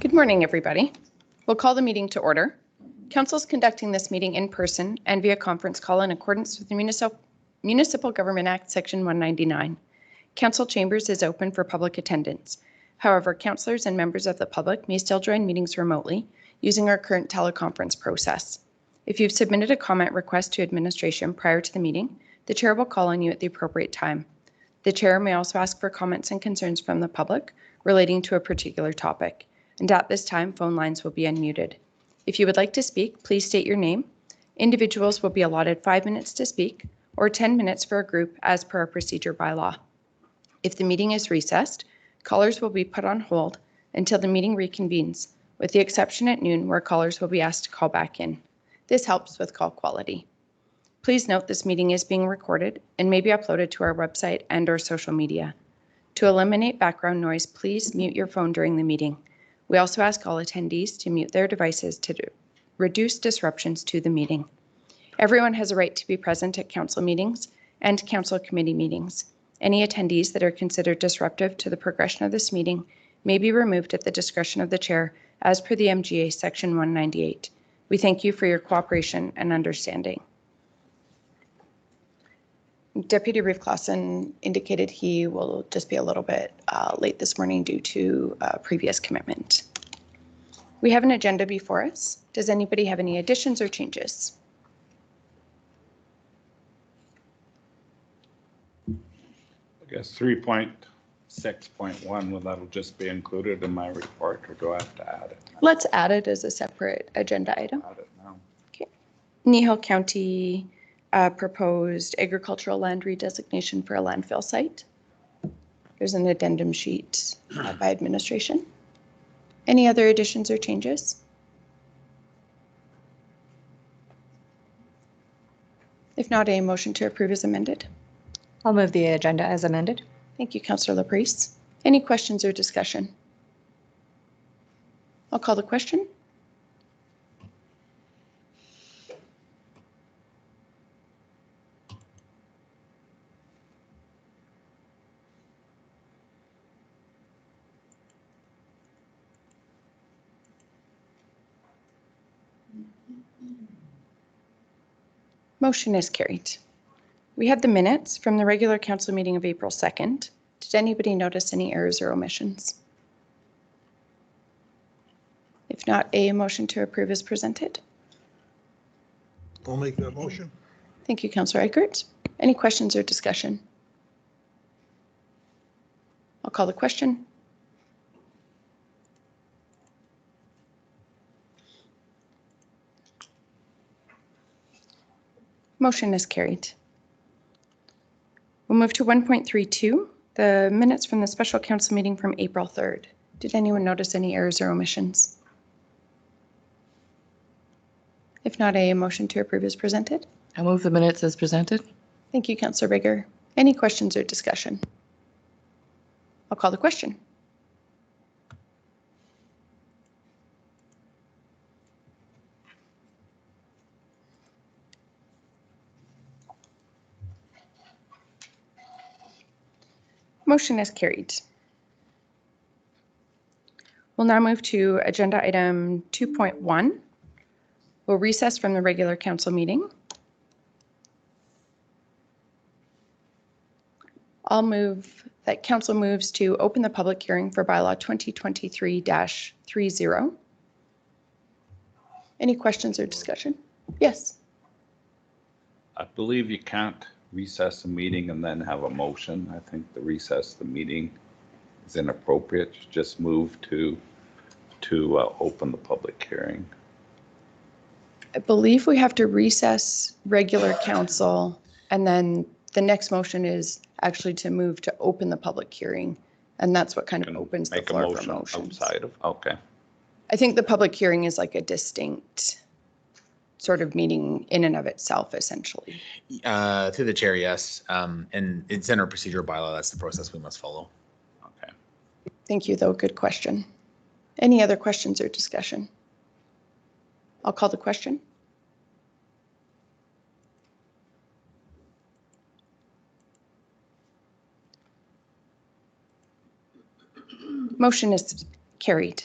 Good morning, everybody. We'll call the meeting to order. Council is conducting this meeting in person and via conference call in accordance with the Municipal Government Act, Section 199. Council chambers is open for public attendance. However, councillors and members of the public may still join meetings remotely using our current teleconference process. If you've submitted a comment request to administration prior to the meeting, the chair will call on you at the appropriate time. The chair may also ask for comments and concerns from the public relating to a particular topic. And at this time, phone lines will be unmuted. If you would like to speak, please state your name. Individuals will be allotted 5 minutes to speak or 10 minutes for a group as per our procedure by law. If the meeting is recessed, callers will be put on hold until the meeting reconvenes, with the exception at noon where callers will be asked to call back in. This helps with call quality. Please note this meeting is being recorded and may be uploaded to our website and our social media. To eliminate background noise, please mute your phone during the meeting. We also ask all attendees to mute their devices to reduce disruptions to the meeting. Everyone has a right to be present at council meetings and council committee meetings. Any attendees that are considered disruptive to the progression of this meeting may be removed at the discretion of the chair as per the MGA Section 198. We thank you for your cooperation and understanding. Deputy Reeve Clausen indicated he will just be a little bit late this morning due to a previous commitment. We have an agenda before us. Does anybody have any additions or changes? I guess 3.6.1, well, that'll just be included in my report, or do I have to add it? Let's add it as a separate agenda item. Add it now. Okay. Kneehill County proposed agricultural land redesignation for a landfill site. There's an addendum sheet by administration. Any other additions or changes? If not, a motion to approve is amended. I'll move the agenda as amended. Thank you, Councillor Laprise. Any questions or discussion? I'll call the question. Motion is carried. We have the minutes from the regular council meeting of April 2nd. Did anybody notice any errors or omissions? If not, a motion to approve is presented. I'll make that motion. Thank you, Councillor Eckert. Any questions or discussion? I'll call the question. Motion is carried. We'll move to 1.32, the minutes from the special council meeting from April 3rd. Did anyone notice any errors or omissions? If not, a motion to approve is presented. I'll move the minutes as presented. Thank you, Councillor Bigger. Any questions or discussion? I'll call the question. Motion is carried. We'll now move to agenda item 2.1. We'll recess from the regular council meeting. I'll move that council moves to open the public hearing for bylaw 2023-30. Any questions or discussion? Yes. I believe you can't recess a meeting and then have a motion. I think the recess the meeting is inappropriate. Just move to open the public hearing. I believe we have to recess regular council, and then the next motion is actually to move to open the public hearing, and that's what kind of opens the floor for motions. Outside of, okay. I think the public hearing is like a distinct sort of meeting in and of itself, essentially. Through the chair, yes. And it's in our procedural bylaw. That's the process we must follow. Okay. Thank you, though. Good question. Any other questions or discussion? I'll call the question. Motion is carried.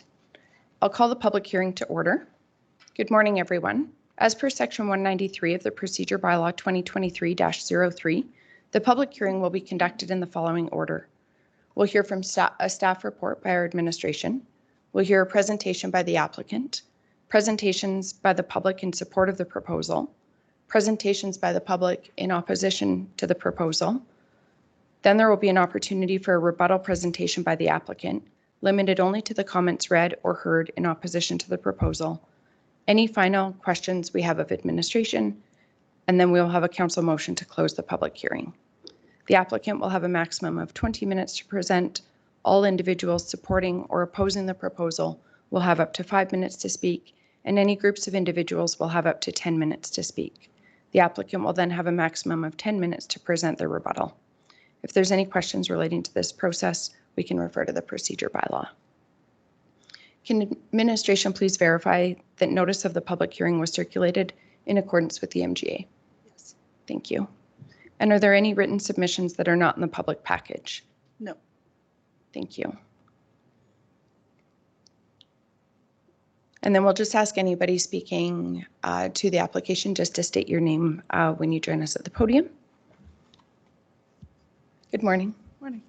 I'll call the public hearing to order. Good morning, everyone. As per Section 193 of the Procedure Bylaw 2023-03, the public hearing will be conducted in the following order. We'll hear from a staff report by our administration. We'll hear a presentation by the applicant, presentations by the public in support of the proposal, presentations by the public in opposition to the proposal. Then there will be an opportunity for a rebuttal presentation by the applicant, limited only to the comments read or heard in opposition to the proposal. Any final questions we have of administration, and then we'll have a council motion to close the public hearing. The applicant will have a maximum of 20 minutes to present. All individuals supporting or opposing the proposal will have up to 5 minutes to speak, and any groups of individuals will have up to 10 minutes to speak. The applicant will then have a maximum of 10 minutes to present their rebuttal. If there's any questions relating to this process, we can refer to the procedure bylaw. Can administration please verify that notice of the public hearing was circulated in accordance with the MGA? Yes. Thank you. And are there any written submissions that are not in the public package? No. Thank you. And then we'll just ask anybody speaking to the application just to state your name when you join us at the podium. Good morning. Morning.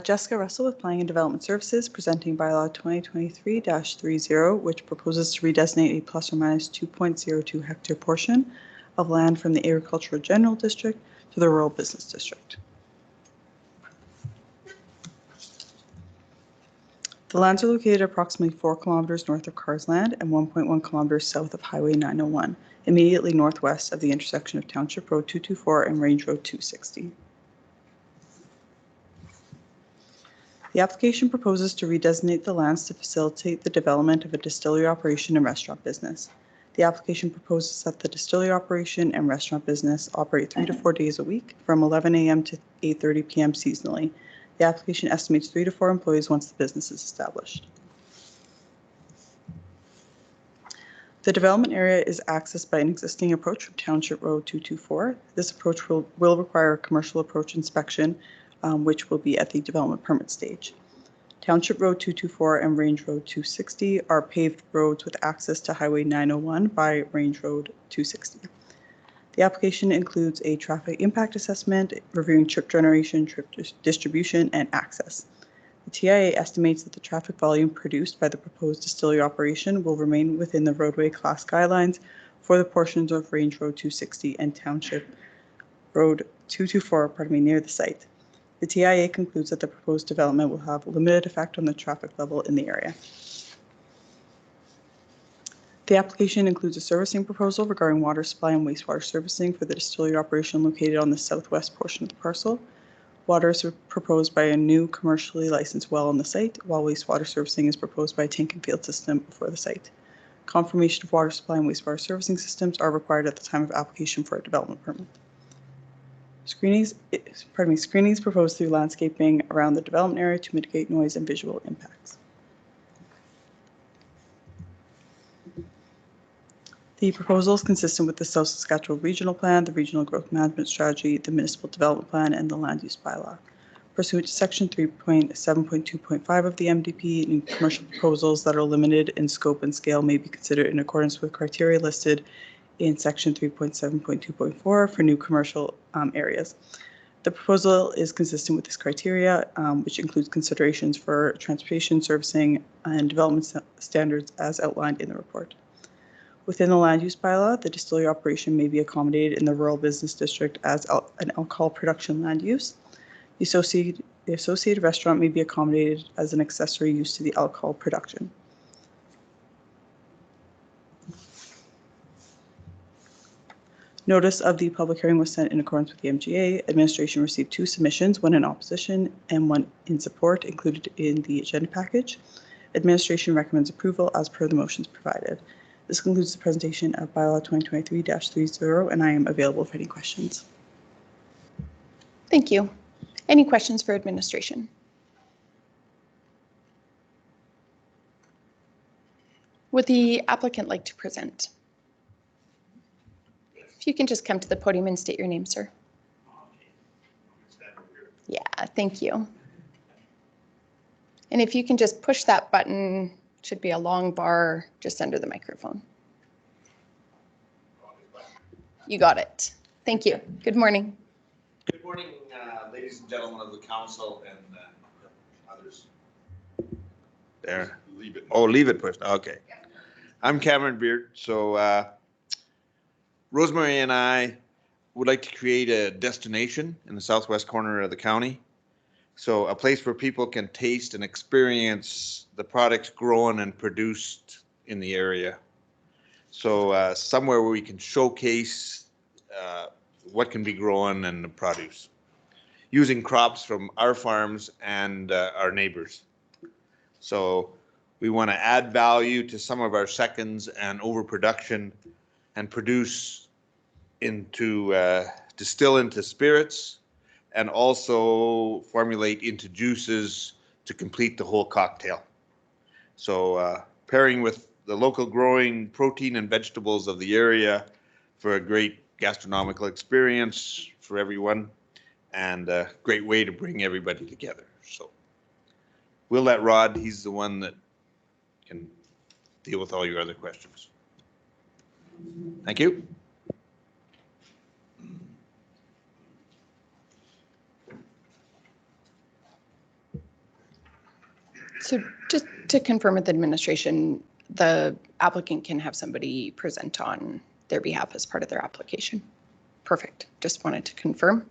Jessica Russell with Planning and Development Services, presenting bylaw 2023-30, which proposes to redesignate a plus or minus 2.02 hectare portion of land from the Agricultural General District to the Rural Business District. The lands are located approximately 4 kilometers north of Carsland and 1.1 kilometers south of Highway 901, immediately northwest of the intersection of Township Road 224 and Range Road 260. The application proposes to redesignate the lands to facilitate the development of a distillery operation and restaurant business. The application proposes that the distillery operation and restaurant business operate 3 to 4 days a week from 11 a.m. to 8:30 p.m. seasonally. The application estimates 3 to 4 employees once the business is established. The development area is accessed by an existing approach from Township Road 224. This approach will require a commercial approach inspection, which will be at the development permit stage. Township Road 224 and Range Road 260 are paved roads with access to Highway 901 by Range Road 260. The application includes a traffic impact assessment, reviewing trip generation, trip distribution, and access. The TIA estimates that the traffic volume produced by the proposed distillery operation will remain within the roadway class guidelines for the portions of Range Road 260 and Township Road 224, near the site. The TIA concludes that the proposed development will have limited effect on the traffic level in the area. The application includes a servicing proposal regarding water supply and wastewater servicing for the distillery operation located on the southwest portion of the parcel. Water is proposed by a new commercially licensed well on the site, while wastewater servicing is proposed by a tank and field system for the site. Confirmation of water supply and wastewater servicing systems are required at the time of application for a development permit. Screenings proposed through landscaping around the development area to mitigate noise and visual impacts. The proposal is consistent with the South Saskatchewan Regional Plan, the Regional Growth Management Strategy, the Municipal Development Plan, and the Land Use Bylaw. Pursuant to Section 3.7.2.5 of the MDP, new commercial proposals that are limited in scope and scale may be considered in accordance with criteria listed in Section 3.7.2.4 for new commercial areas. The proposal is consistent with this criteria, which includes considerations for transportation, servicing, and development standards as outlined in the report. Within the land use bylaw, the distillery operation may be accommodated in the rural business district as an alcohol production land use. The associated restaurant may be accommodated as an accessory use to the alcohol production. Notice of the public hearing was sent in accordance with the MGA. Administration received 2 submissions, one in opposition and one in support, included in the agenda package. Administration recommends approval as per the motions provided. This concludes the presentation of bylaw 2023-30, and I am available for any questions. Thank you. Any questions for administration? Would the applicant like to present? If you can just come to the podium and state your name, sir. Yeah, thank you. And if you can just push that button Should be a long bar just under the microphone. You got it. Thank you. Good morning. Good morning, ladies and gentlemen of the council and others. There. Leave it. Oh, leave it pushed. Okay. I'm Cameron Beard. So Rosemary and I would like to create a destination in the southwest corner of the county. So a place where people can taste and experience the products grown and produced in the area. So somewhere where we can showcase what can be grown and the produce using crops from our farms and our neighbors. So we want to add value to some of our seconds and overproduction and produce into, distill into spirits and also formulate into juices to complete the whole cocktail. So pairing with the local growing protein and vegetables of the area for a great gastronomical experience for everyone and a great way to bring everybody together. So we'll let Rod, he's the one that can deal with all your other questions. Thank you. So just to confirm with the administration, the applicant can have somebody present on their behalf as part of their application. Perfect. Just wanted to confirm.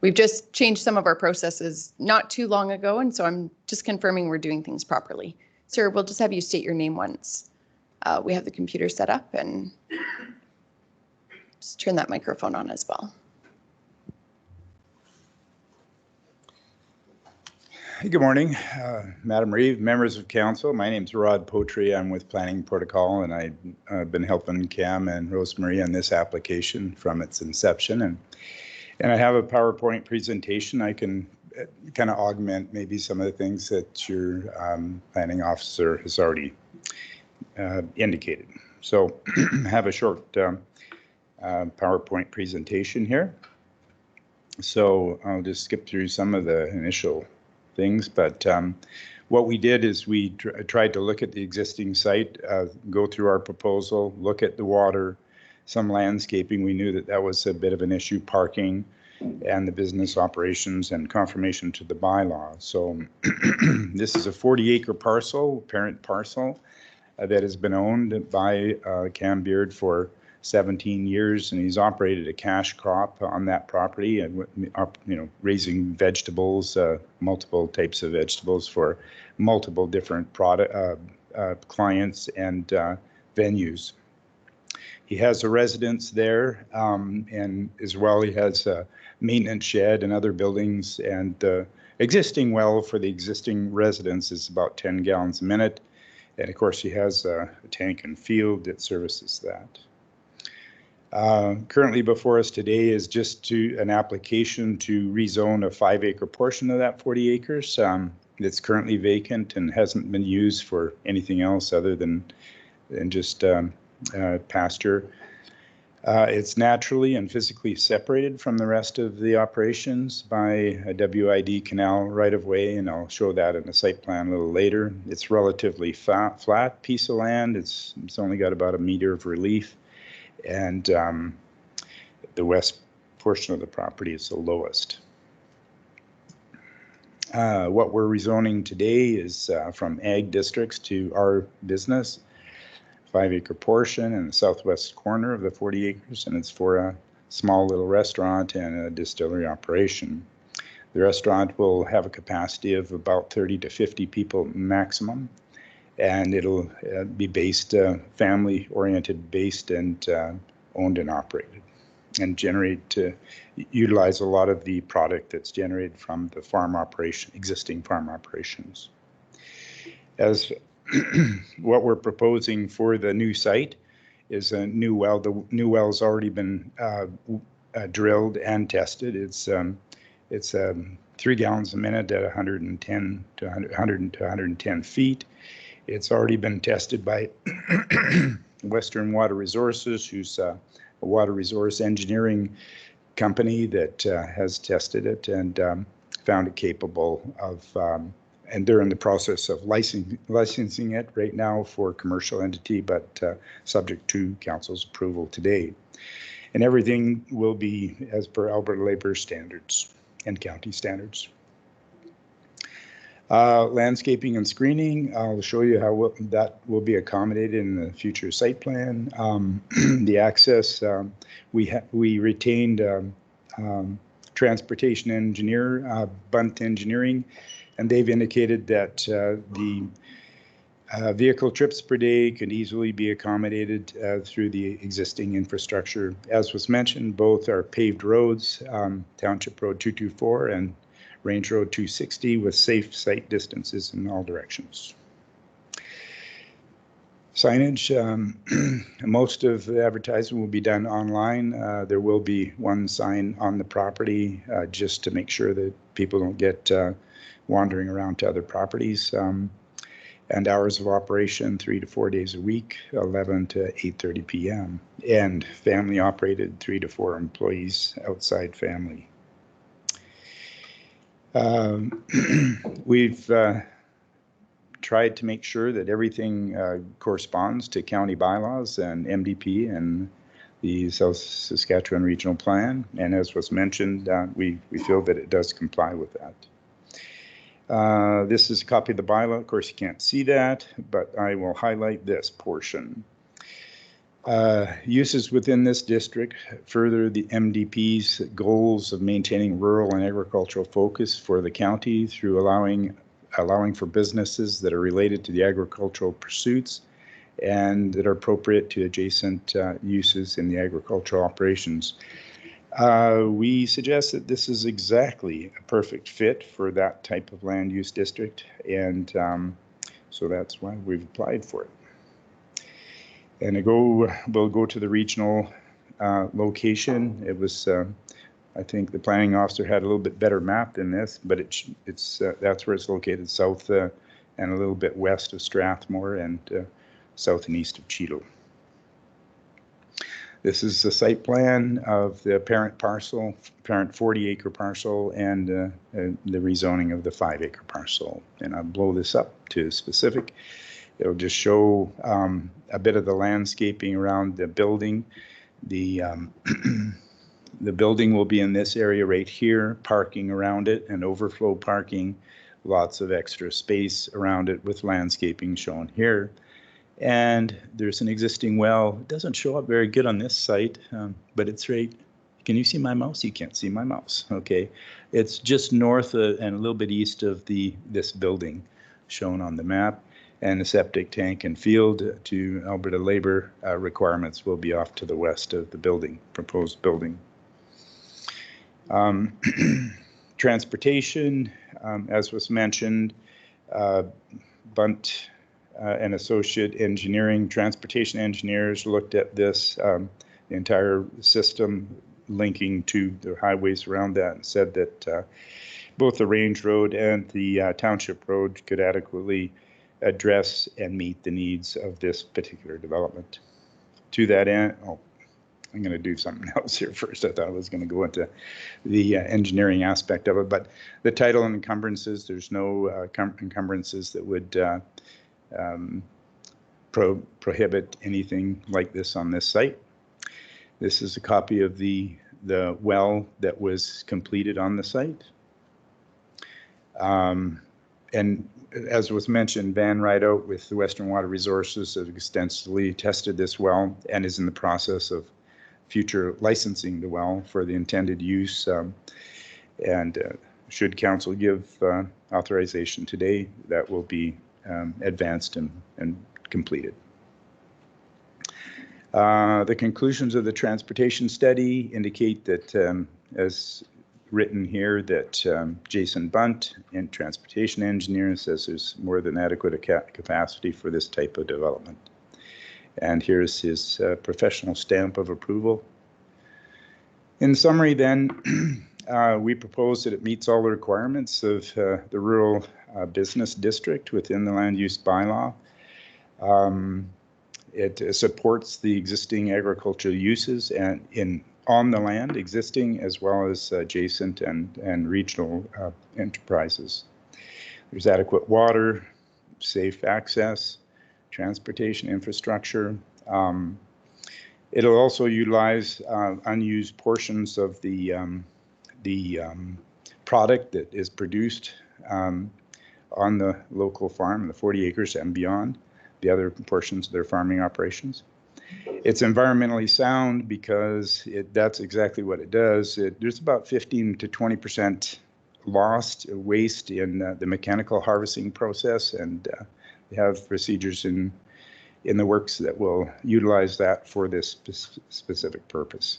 We've just changed some of our processes not too long ago, and so I'm just confirming we're doing things properly. Sir, we'll just have you state your name once we have the computer set up, and just turn that microphone on as well. Good morning, Madam Reeve, members of council. My name is Rod Potry. I'm with Planning Protocol, and I've been helping Cam and Rosemary on this application from its inception. And I have a PowerPoint presentation. I can kind of augment maybe some of the things that your planning officer has already indicated. So I have a short PowerPoint presentation here. So I'll just skip through some of the initial things, but what we did is we tried to look at the existing site, go through our proposal, look at the water, some landscaping. We knew that that was a bit of an issue, parking, and the business operations and confirmation to the bylaw. So this is a 40-acre parcel, parent parcel, that has been owned by Cam Beard for 17 years, and he's operated a cash crop on that property and, raising vegetables, multiple types of vegetables for multiple different product clients and venues. He has a residence there, and as well he has a maintenance shed and other buildings, and the existing well for the existing residence is about 10 gallons a minute, and of course he has a tank and field that services that. Currently before us today is just an application to rezone a 5-acre portion of that 40 acres that's currently vacant and hasn't been used for anything else other than just pasture. It's naturally and physically separated from the rest of the operations by a WID canal right-of-way, and I'll show that in the site plan a little later. It's relatively flat piece of land. It's only got about a meter of relief. And the west portion of the property is the lowest. What we're rezoning today is from ag districts to our business, 5-acre portion in the southwest corner of the 40 acres, and it's for a small little restaurant and a distillery operation. The restaurant will have a capacity of about 30 to 50 people maximum. And it'll be based, family-oriented based and owned and operated, and utilize a lot of the product that's generated from the farm operation, existing farm operations. As what we're proposing for the new site is a new well. The new well's already been drilled and tested. It's 3 gallons a minute at 110 to 110 feet. It's already been tested by Western Water Resources, who's a water resource engineering company that has tested it and found it capable of and they're in the process of licensing it right now for commercial entity, but subject to council's approval today. And everything will be as per Alberta labor standards and county standards. Landscaping and screening, I'll show you how that will be accommodated in the future site plan. The access, we retained transportation engineer, Bunt Engineering, and they've indicated that the vehicle trips per day could easily be accommodated through the existing infrastructure. As was mentioned, both are paved roads, Township Road 224 and Range Road 260, with safe sight distances in all directions. Signage, most of the advertising will be done online. There will be one sign on the property just to make sure that people don't get wandering around to other properties. And hours of operation 3 to 4 days a week, 11 to 8:30 p.m. And family operated, 3 to 4 employees outside family. We've tried to make sure that everything corresponds to county bylaws and MDP and the South Saskatchewan Regional Plan. And as was mentioned, we feel that it does comply with that. This is a copy of the bylaw. Of course, you can't see that, but I will highlight this portion. Uses within this district further the MDP's goals of maintaining rural and agricultural focus for the county through allowing for businesses that are related to the agricultural pursuits and that are appropriate to adjacent uses in the agricultural operations. We suggest that this is exactly a perfect fit for that type of land use district, and so that's why we've applied for it. And we'll go to the regional location. It was, I think the planning officer had a little bit better map than this, but it's that's where it's located, south and a little bit west of Strathmore and south and east of Cheadle. This is the site plan of the parent 40-acre parcel and the rezoning of the 5-acre parcel. And I'll blow this up to specific. It'll just show a bit of the landscaping around the building. The the building will be in this area right here, parking around it and overflow parking, lots of extra space around it with landscaping shown here. And there's an existing well. It doesn't show up very good on this site, but it's right. Can you see my mouse? You can't see my mouse. Okay. It's just north and a little bit east of this building shown on the map. And the septic tank and field to Alberta labor requirements will be off to the west of the building, proposed building. Transportation, as was mentioned, Bunt and Associate Engineering, transportation engineers looked at this, the entire system linking to the highways around that, and said that both the Range Road and the Township Road could adequately address and meet the needs of this particular development. To that end, I'm going to do something else here first. I thought I was going to go into the engineering aspect of it, but the title and encumbrances, there's no encumbrances that would prohibit anything like this on this site. This is a copy of the well that was completed on the site. And as was mentioned, Van Rideout with the Western Water Resources has extensively tested this well and is in the process of future licensing the well for the intended use. Should council give authorization today, that will be advanced and completed. The conclusions of the transportation study indicate that, as written here, that Jason Bunt, and transportation engineer, says there's more than adequate capacity for this type of development. And here's his professional stamp of approval. In summary then, we propose that it meets all the requirements of the rural business district within the land use bylaw. It supports the existing agricultural uses and on the land existing, as well as adjacent and regional enterprises. There's adequate water, safe access, transportation infrastructure. It'll also utilize unused portions of the product that is produced on the local farm, the 40 acres and beyond, the other portions of their farming operations. It's environmentally sound because that's exactly what it does. There's about 15 to 20% lost waste in the mechanical harvesting process, and they have procedures in the works that will utilize that for this specific purpose.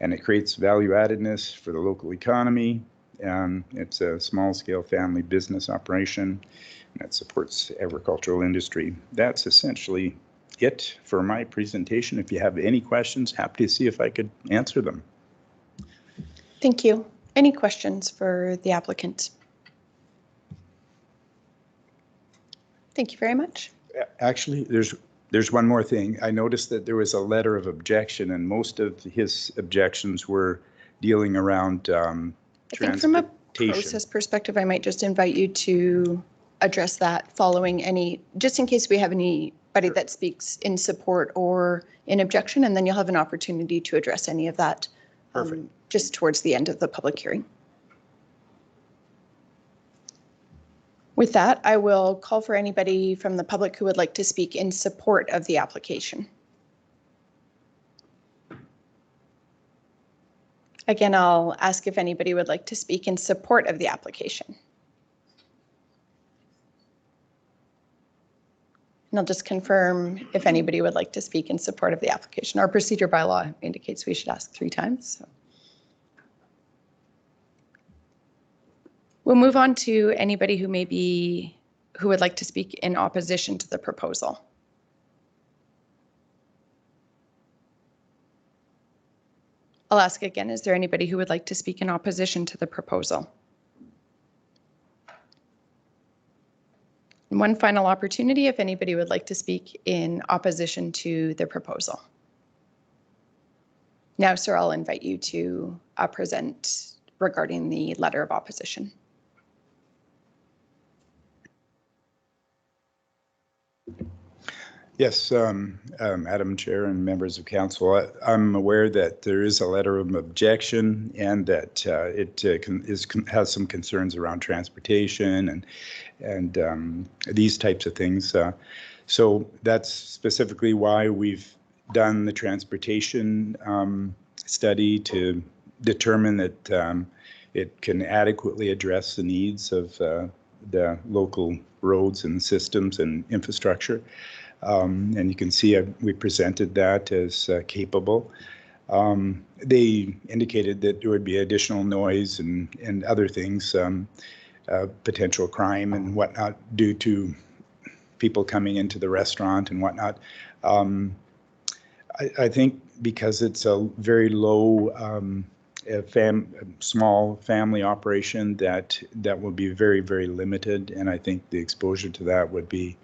And it creates value addedness for the local economy. It's a small scale family business operation that supports agricultural industry. That's essentially it for my presentation. If you have any questions, happy to see if I could answer them. Thank you. Any questions for the applicant? Thank you very much. Actually, there's one more thing. I noticed that there was a letter of objection, and most of his objections were dealing around I think from a process perspective, I might just invite you to address that following any, just in case we have anybody that speaks in support or in objection, and then you'll have an opportunity to address any of that just towards the end of the public hearing. With that, I will call for anybody from the public who would like to speak in support of the application. Again, I'll ask if anybody would like to speak in support of the application. And I'll just confirm if anybody would like to speak in support of the application. Our procedure bylaw indicates we should ask 3 times. So. We'll move on to anybody who would like to speak in opposition to the proposal. I'll ask again, is there anybody who would like to speak in opposition to the proposal? And one final opportunity if anybody would like to speak in opposition to the proposal. Now, sir, I'll invite you to present regarding the letter of opposition. Yes, Madam Chair and members of council, I'm aware that there is a letter of objection and that it has some concerns around transportation and these types of things. So that's specifically why we've done the transportation study to determine that it can adequately address the needs of the local roads and systems and infrastructure. And you can see we presented that as capable. They indicated that there would be additional noise and other things, potential crime and whatnot due to people coming into the restaurant and whatnot. I think because it's a very low, small family operation that will be very, very limited, and I think the exposure to that would be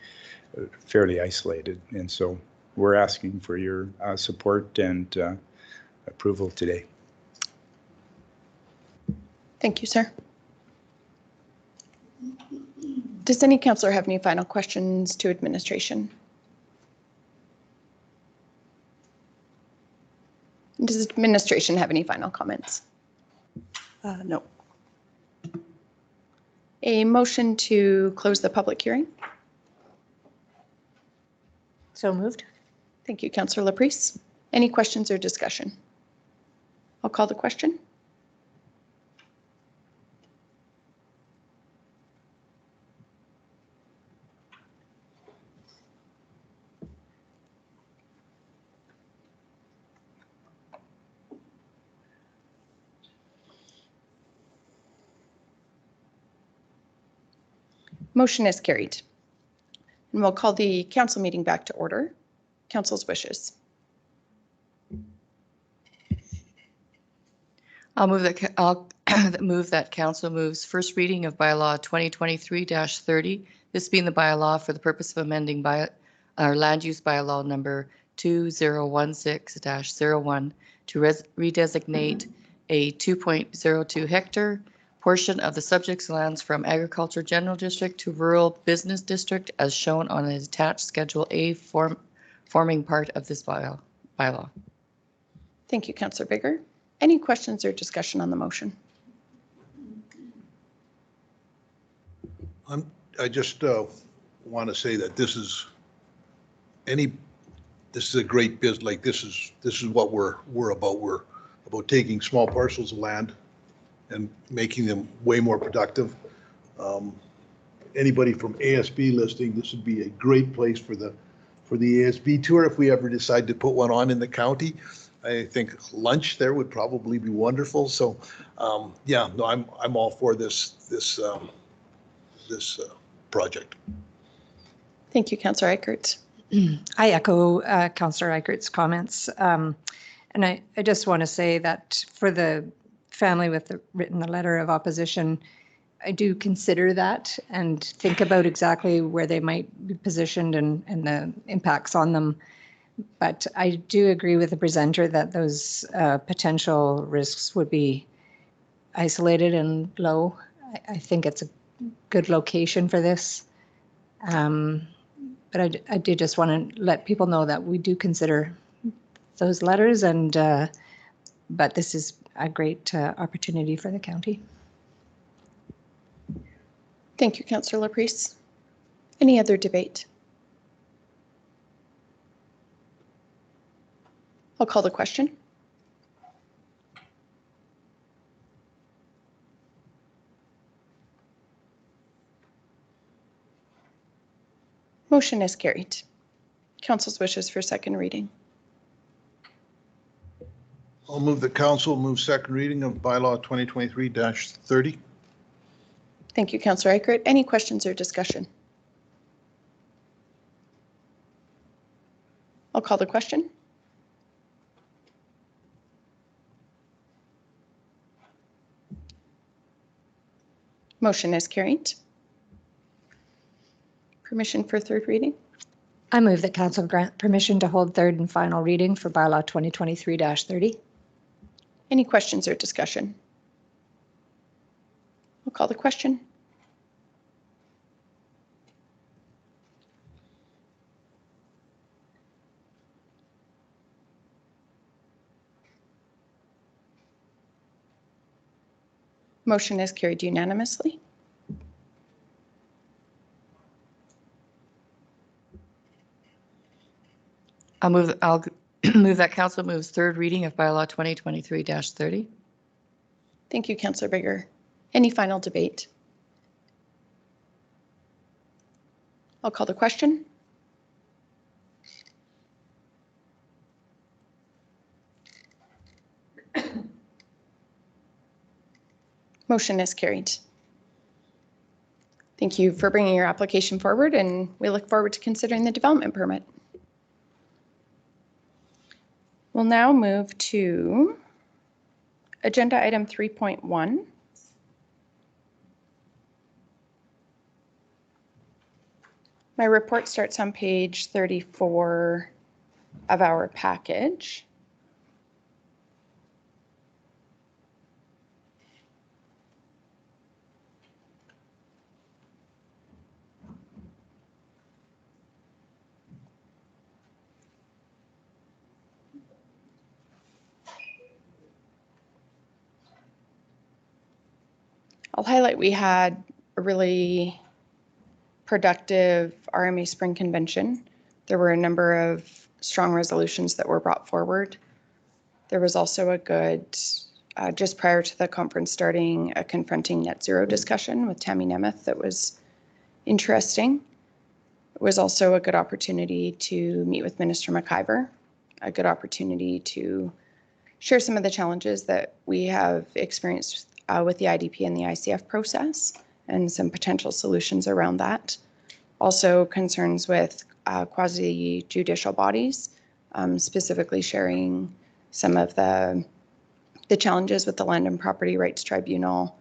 fairly isolated. And so we're asking for your support and approval today. Thank you, sir. Does any councillor have any final questions to administration? Does administration have any final comments? No. A motion to close the public hearing? So moved. Thank you, Councillor Laprise. Any questions or discussion? I'll call the question. Motion is carried. And we'll call the council meeting back to order. Council's wishes. I'll move that council moves first reading of bylaw 2023-30. This being the bylaw for the purpose of amending our land use bylaw number 2016-01 to redesignate a 2.02 hectare portion of the subject's lands from Agriculture General District to Rural Business District as shown on the attached Schedule A forming part of this bylaw. Thank you, Councillor Bigger. Any questions or discussion on the motion? I just want to say that this is a great business. Like this is what we're about. We're about taking small parcels of land and making them way more productive. Anybody from ASB listening, this would be a great place for the ASB tour if we ever decide to put one on in the county. I think lunch there would probably be wonderful. So, yeah, no, I'm all for this project. Thank you, Councillor Eichert. I echo Councillor Eichert's comments. And I just want to say that for the family with written the letter of opposition, I do consider that and think about exactly where they might be positioned and the impacts on them. But I do agree with the presenter that those potential risks would be isolated and low. I think it's a good location for this. But I do just want to let people know that we do consider those letters, and but this is a great opportunity for the county. Thank you, Councillor Laprise. Any other debate? I'll call the question. Motion is carried. Council's wishes for second reading. I'll move the council move second reading of bylaw 2023-30. Thank you, Councillor Eichert. Any questions or discussion? I'll call the question. Motion is carried. Permission for third reading? I move that council grant permission to hold third and final reading for bylaw 2023-30. Any questions or discussion? I'll call the question. Motion is carried unanimously. I'll move that council moves third reading of bylaw 2023-30. Thank you, Councillor Bigger. Any final debate? I'll call the question. Motion is carried. Thank you for bringing your application forward, and we look forward to considering the development permit. We'll now move to agenda item 3.1. My report starts on page 34 of our package. I'll highlight we had a really productive RMA Spring Convention. There were a number of strong resolutions that were brought forward. There was also a good, just prior to the conference starting, a confronting net zero discussion with Tammy Nemeth that was interesting. It was also a good opportunity to meet with Minister McIver, a good opportunity to share some of the challenges that we have experienced with the IDP and the ICF process and some potential solutions around that. Also concerns with quasi-judicial bodies, specifically sharing some of the challenges with the Land and Property Rights Tribunal.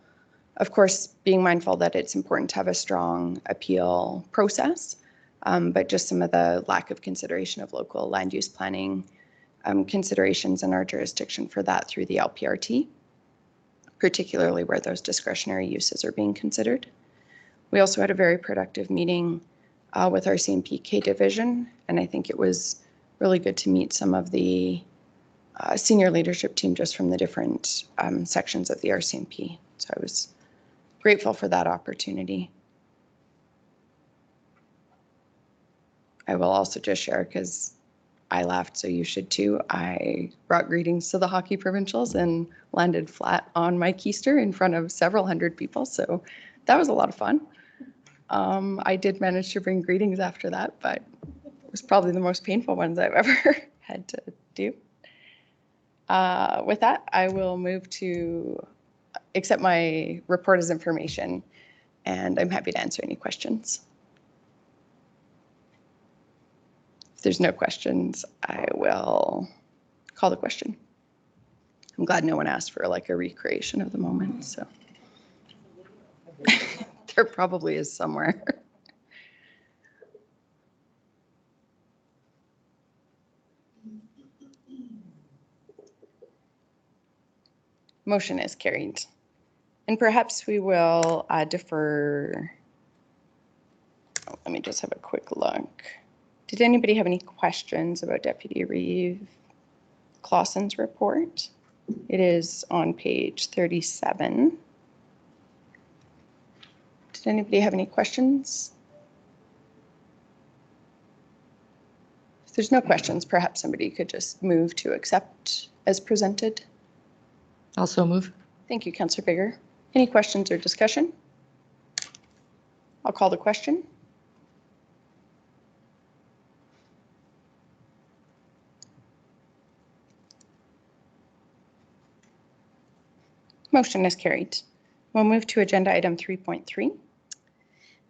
Of course, being mindful that it's important to have a strong appeal process, but just some of the lack of consideration of local land use planning considerations in our jurisdiction for that through the LPRT. particularly where those discretionary uses are being considered. We also had a very productive meeting with our CMPK division, and I think it was really good to meet some of the senior leadership team just from the different sections of the RCMP. So I was grateful for that opportunity. I will also just share, because I laughed, so you should too. I brought greetings to the hockey provincials and landed flat on my keister in front of several hundred people. So that was a lot of fun. I did manage to bring greetings after that, but it was probably the most painful ones I've ever had to do. With that, I will move to accept my report as information, and I'm happy to answer any questions. If there's no questions, I will call the question. I'm glad no one asked for like a recreation of the moment, so. There probably is somewhere. Motion is carried. And perhaps we will defer. Oh, let me just have a quick look. Did anybody have any questions about Deputy Reeve Clausen's report? It is on page 37. Did anybody have any questions? If there's no questions, perhaps somebody could just move to accept as presented. Also move. Thank you, Councillor Bigger. Any questions or discussion? I'll call the question. Motion is carried. We'll move to agenda item 3.3.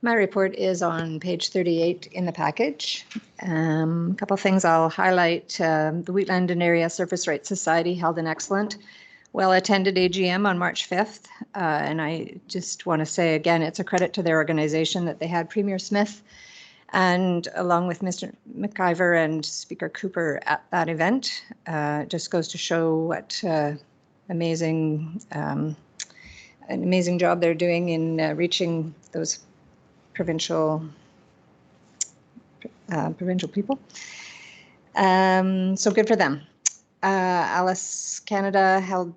My report is on page 38 in the package. A couple of things I'll highlight. The Wheatland and Area Surface Rights Society held an excellent, well-attended AGM on March 5th. And I just want to say again, it's a credit to their organization that they had Premier Smith and along with Mr. McIver and Speaker Cooper at that event. It just goes to show what an amazing job they're doing in reaching those provincial people. So good for them. Alice Canada held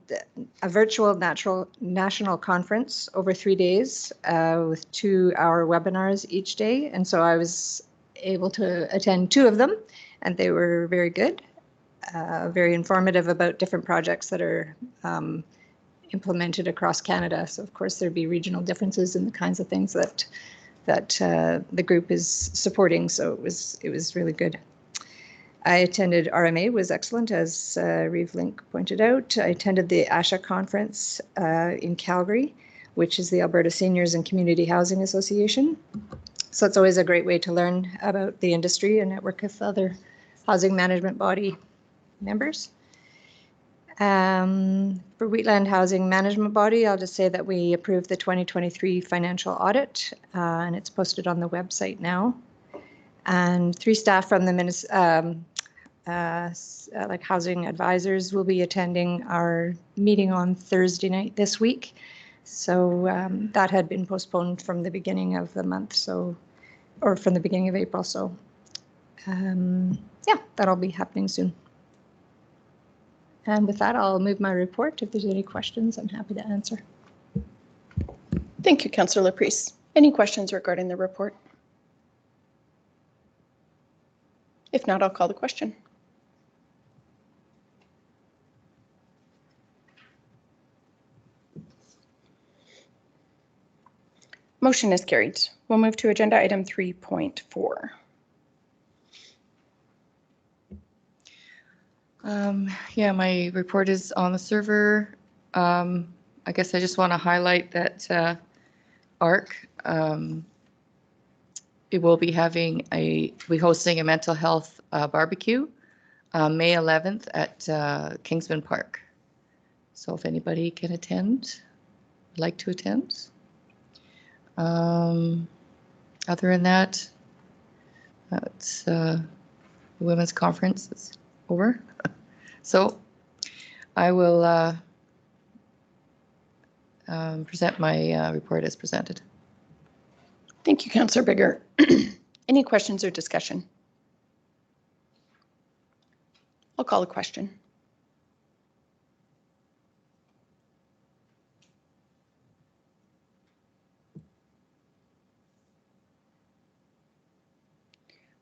a virtual national conference over 3 days with 2-hour webinars each day. And so I was able to attend 2 of them, and they were very good, very informative about different projects that are implemented across Canada. So of course there'd be regional differences in the kinds of things that the group is supporting. So it was really good. I attended RMA, was excellent, as Reeve Link pointed out. I attended the ASHA conference in Calgary, which is the Alberta Seniors and Community Housing Association. So it's always a great way to learn about the industry and network with other housing management body members. For Wheatland Housing Management Body, I'll just say that we approved the 2023 financial audit, and it's posted on the website now. And 3 staff from the like housing advisors will be attending our meeting on Thursday night this week. So that had been postponed from the beginning of the month, or from the beginning of April. So yeah, that'll be happening soon. And with that, I'll move my report. If there's any questions, I'm happy to answer. Thank you, Councillor Laprise. Any questions regarding the report? If not, I'll call the question. Motion is carried. We'll move to agenda item 3.4. Yeah, my report is on the server. I guess I just want to highlight that ARC, it will be hosting a mental health barbecue May 11th at Kingsman Park. So if anybody can attend, would like to attend. Other than that, it's the women's conference is over. So I will present my report as presented. Thank you, Councillor Bigger. Any questions or discussion? I'll call the question.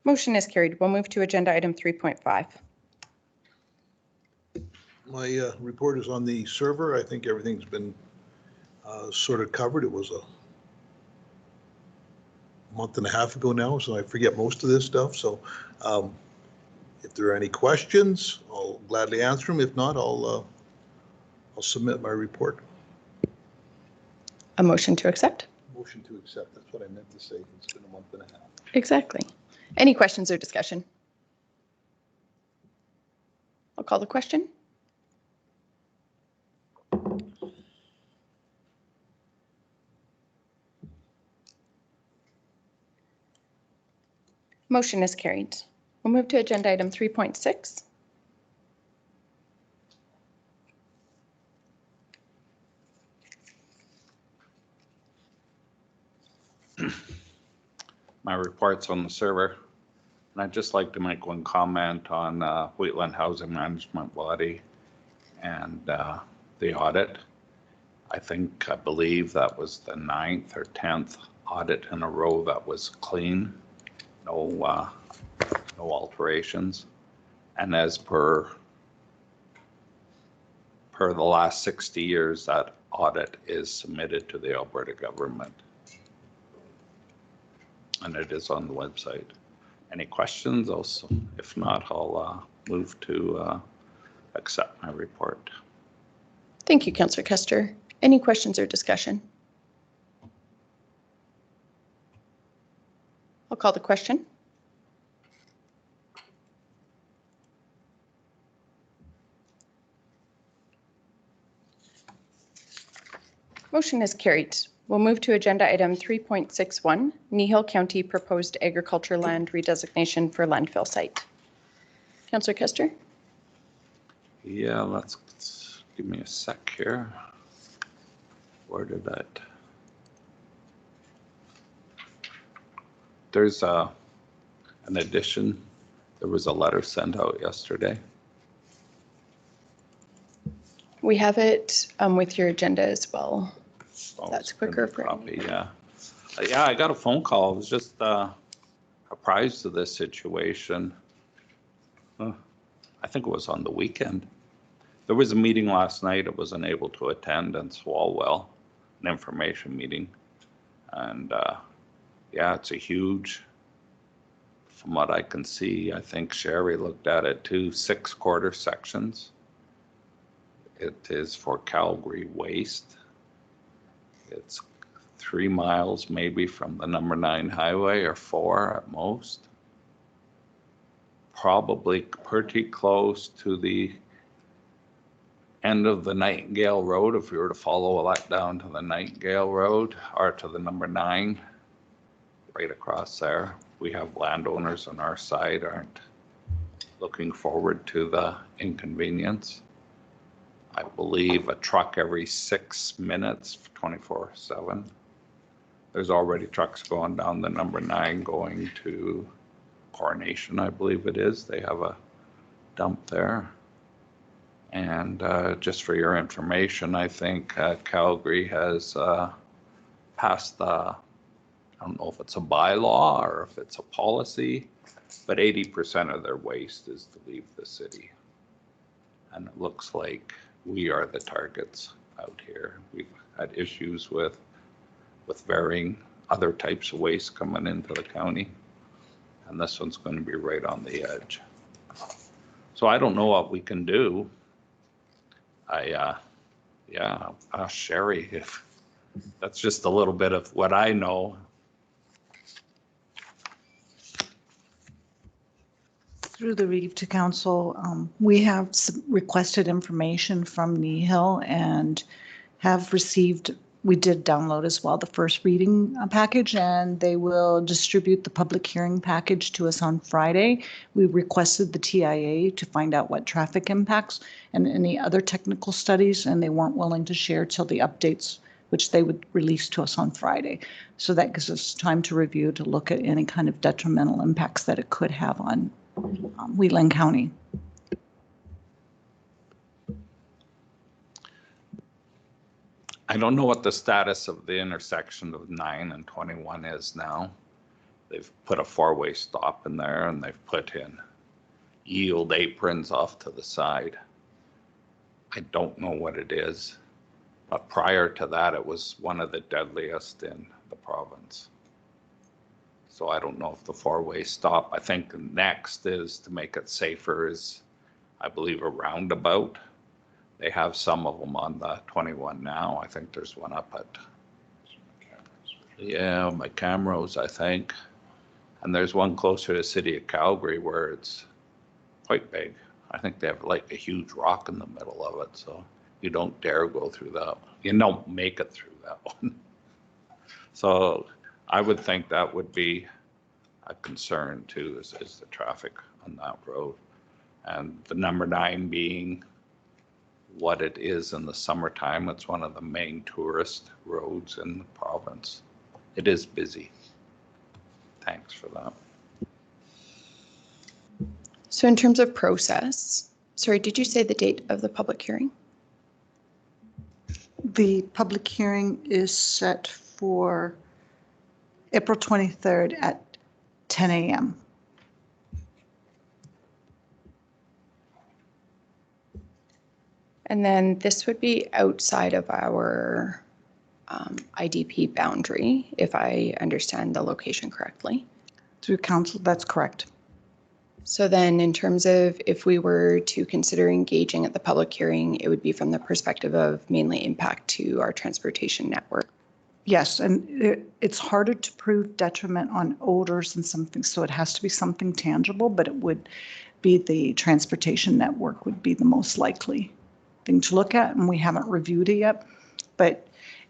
Motion is carried. We'll move to agenda item 3.5. My report is on the server. I think everything's been sort of covered. It was a month and a half ago now, so I forget most of this stuff. So if there are any questions, I'll gladly answer them. If not, I'll submit my report. A motion to accept? Motion to accept. That's what I meant to say. It's been a month and a half. Exactly. Any questions or discussion? I'll call the question. Motion is carried. We'll move to agenda item 3.6. My report's on the server. And I'd just like to make one comment on Wheatland Housing Management Body and the audit. I believe that was the 9th or 10th audit in a row that was clean. No alterations. And as per the last 60 years, that audit is submitted to the Alberta government. And it is on the website. Any questions? Also, if not, I'll move to accept my report. Thank you, Councillor Custer. Any questions or discussion? I'll call the question. Motion is carried. We'll move to agenda item 3.61, Kneehill County Proposed Agriculture Land Redesignation for Landfill Site. Councillor Custer? Yeah, let's give me a sec here. Where did that? There's an addition. There was a letter sent out yesterday. We have it with your agenda as well. Oh, That's it's quicker been a for copy, yeah. Yeah, I got a phone call. I was just apprised of this situation. I think it was on the weekend. There was a meeting last night I was unable to attend in Swalwell, an information meeting. And yeah, it's a huge, from what I can see, I think Sherry looked at it too, 6 quarter sections. It is for Calgary Waste. It's 3 miles maybe from the number 9 highway, or 4 at most. Probably pretty close to the end of the Nightingale Road, if we were to follow that down to the Nightingale Road or to the number 9, right across there. We have landowners on our side aren't looking forward to the inconvenience. I believe a truck every 6 minutes, 24/7. There's already trucks going down the number 9 going to Coronation, I believe it is. They have a dump there. And just for your information, I think Calgary has passed the, I don't know if it's a bylaw or if it's a policy, but 80% of their waste is to leave the city. And it looks like we are the targets out here. We've had issues with varying other types of waste coming into the county. And this one's going to be right on the edge. So I don't know what we can do. Yeah, ask Sherry if that's just a little bit of what I know. Through the read to council, we have requested information from Kneehill and have received, we did download as well the first reading package, and they will distribute the public hearing package to us on Friday. We requested the TIA to find out what traffic impacts and any other technical studies, and they weren't willing to share till the updates which they would release to us on Friday. So that gives us time to review, to look at any kind of detrimental impacts that it could have on Wheatland County. I don't know what the status of the intersection of 9 and 21 is now. They've put a 4-way stop in there and they've put in yield aprons off to the side. I don't know what it is, but prior to that, it was one of the deadliest in the province. So I don't know if the 4-way stop, I think the next is to make it safer is, I believe, a roundabout. They have some of them on the 21 now. I think there's one up at, yeah, my Camrose, I think. And there's one closer to the city of Calgary where it's quite big. I think they have like a huge rock in the middle of it, so you don't dare go through that. You don't make it through that one. So I would think that would be a concern too, is the traffic on that road. And the number 9 being what it is in the summertime. It's one of the main tourist roads in the province. It is busy. Thanks for that. So in terms of process, sorry, did you say the date of the public hearing? The public hearing is set for April 23rd at 10 a.m. And then this would be outside of our IDP boundary, if I understand the location correctly. Through council, that's correct. So then in terms of if we were to consider engaging at the public hearing, it would be from the perspective of mainly impact to our transportation network. Yes, and it's harder to prove detriment on odors and something, so it has to be something tangible, but it would be the transportation network would be the most likely thing to look at, and we haven't reviewed it yet. But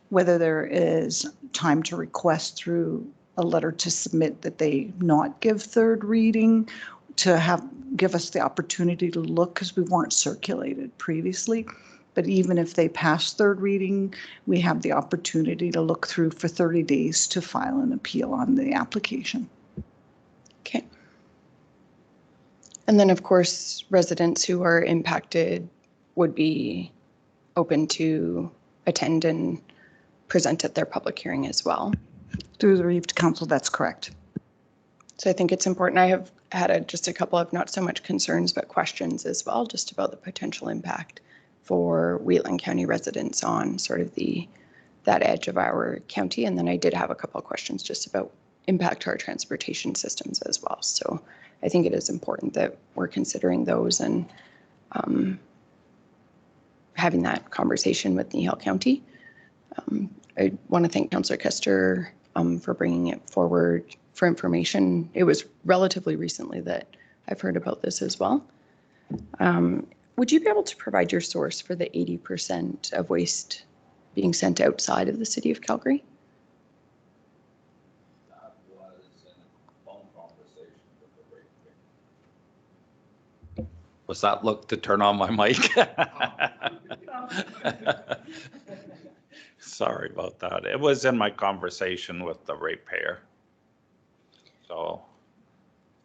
whether there is time to request through a letter to submit that they not give third reading, to give us the opportunity to look, because we weren't circulated previously. But even if they pass third reading, we have the opportunity to look through for 30 days to file an appeal on the application. Okay. And then, of course, residents who are impacted would be open to attend and present at their public hearing as well. Through the Reeve Council, that's correct. So I think it's important. I have had just a couple of not so much concerns, but questions as well, just about the potential impact for Wheatland County residents on sort of that edge of our county. And then I did have a couple of questions just about impact to our transportation systems as well. So I think it is important that we're considering those and having that conversation with Kneehill County. I want to thank Councillor Kester for bringing it forward for information. It was relatively recently that I've heard about this as well. Would you be able to provide your source for the 80% of waste being sent outside of the city of Calgary? That was in a phone conversation with the ratepayer. Was that look to turn on my mic? Sorry about that. It was in my conversation with the ratepayer. So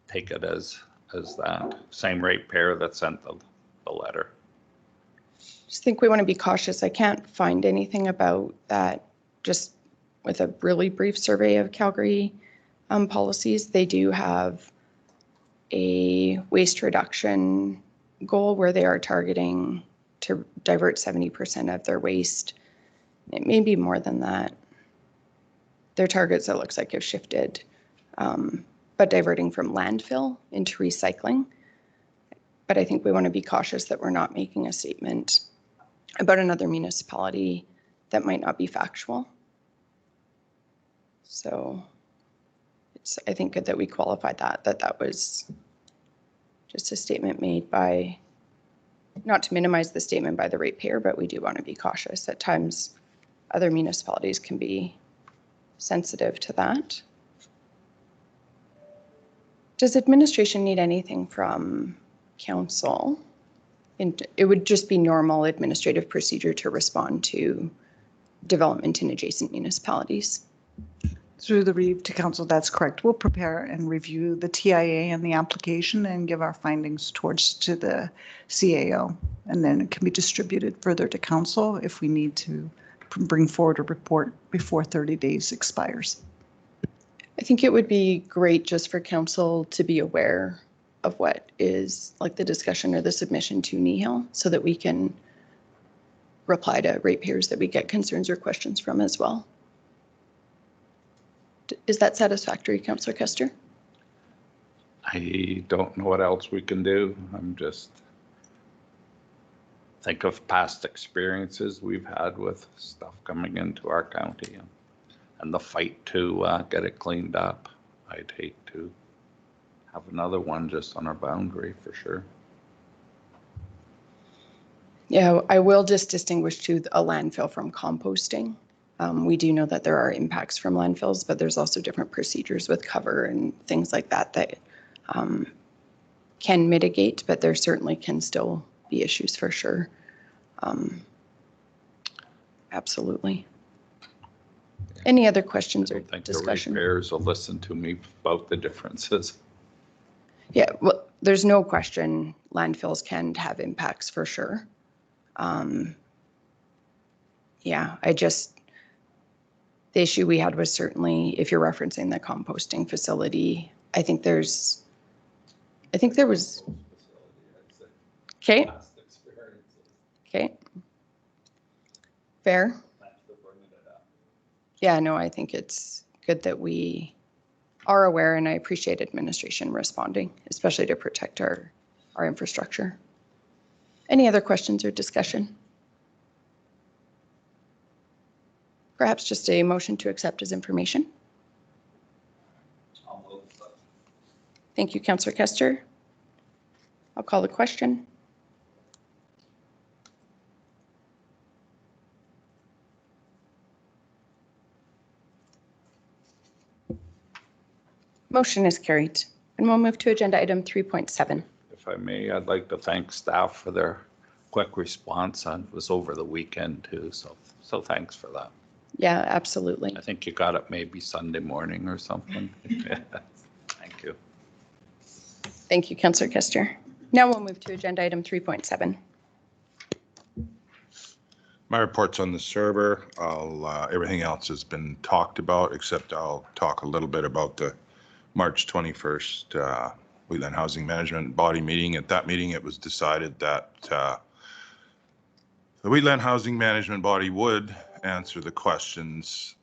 take it as that same ratepayer that sent the letter. Just think we want to be cautious. I can't find anything about that. Just with a really brief survey of Calgary policies, they do have a waste reduction goal where they are targeting to divert 70% of their waste. It may be more than that. Their targets, it looks like, have shifted, but diverting from landfill into recycling. But I think we want to be cautious that we're not making a statement about another municipality that might not be factual. So it's, I think, good that we qualified that was just a statement made by, not to minimize the statement by the ratepayer, but we do want to be cautious. At times, other municipalities can be sensitive to that. Does administration need anything from council? And it would just be normal administrative procedure to respond to development in adjacent municipalities. Through the read to council, that's correct. We'll prepare and review the TIA and the application and give our findings to the CAO. And then it can be distributed further to council if we need to bring forward a report before 30 days expires. I think it would be great just for council to be aware of what is like the discussion or the submission to Nihil so that we can reply to ratepayers that we get concerns or questions from as well. Is that satisfactory, Councillor Kester? I don't know what else we can do. I'm just think of past experiences we've had with stuff coming into our county and the fight to get it cleaned up. I'd hate to have another one just on our boundary for sure. Yeah, I will just distinguish to a landfill from composting. We do know that there are impacts from landfills, but there's also different procedures with cover and things like that that can mitigate, but there certainly can still be issues for sure. Absolutely. Any other questions or discussion? The ratepayers will listen to me about the differences. Yeah, well, there's no question landfills can have impacts for sure. Yeah, the issue we had was certainly, if you're referencing the composting facility, I think there was, okay. Okay. Fair. Yeah, no, I think it's good that we are aware, and I appreciate administration responding, especially to protect our infrastructure. Any other questions or discussion? Perhaps just a motion to accept as information. Thank you, Councillor Kester. I'll call the question. Motion is carried, and we'll move to agenda item 3.7. If I may, I'd like to thank staff for their quick response. It was over the weekend too, so thanks for that. Yeah, absolutely. I think you got it maybe Sunday morning or something. Thank you. Thank you, Councillor Kester. Now we'll move to agenda item 3.7. My report's on the server. Everything else has been talked about, except I'll talk a little bit about the March 21st Wheatland Housing Management Body meeting. At that meeting, it was decided that the Wheatland Housing Management Body would answer the questions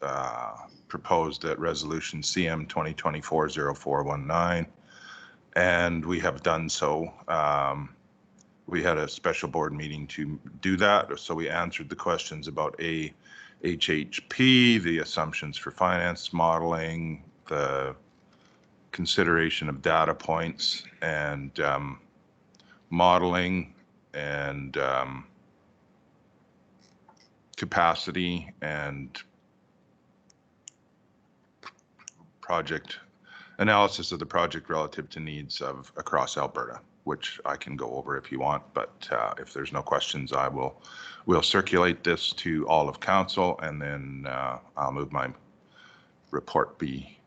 proposed at Resolution CM 2024-0419, and we have done so. We had a special board meeting to do that, so we answered the questions about HHP, the assumptions for finance modeling, the consideration of data points, and modeling, and capacity, and project analysis of the project relative to needs of across Alberta, which I can go over if you want, but if there's no questions, we'll circulate this to all of council, and then I'll move my report be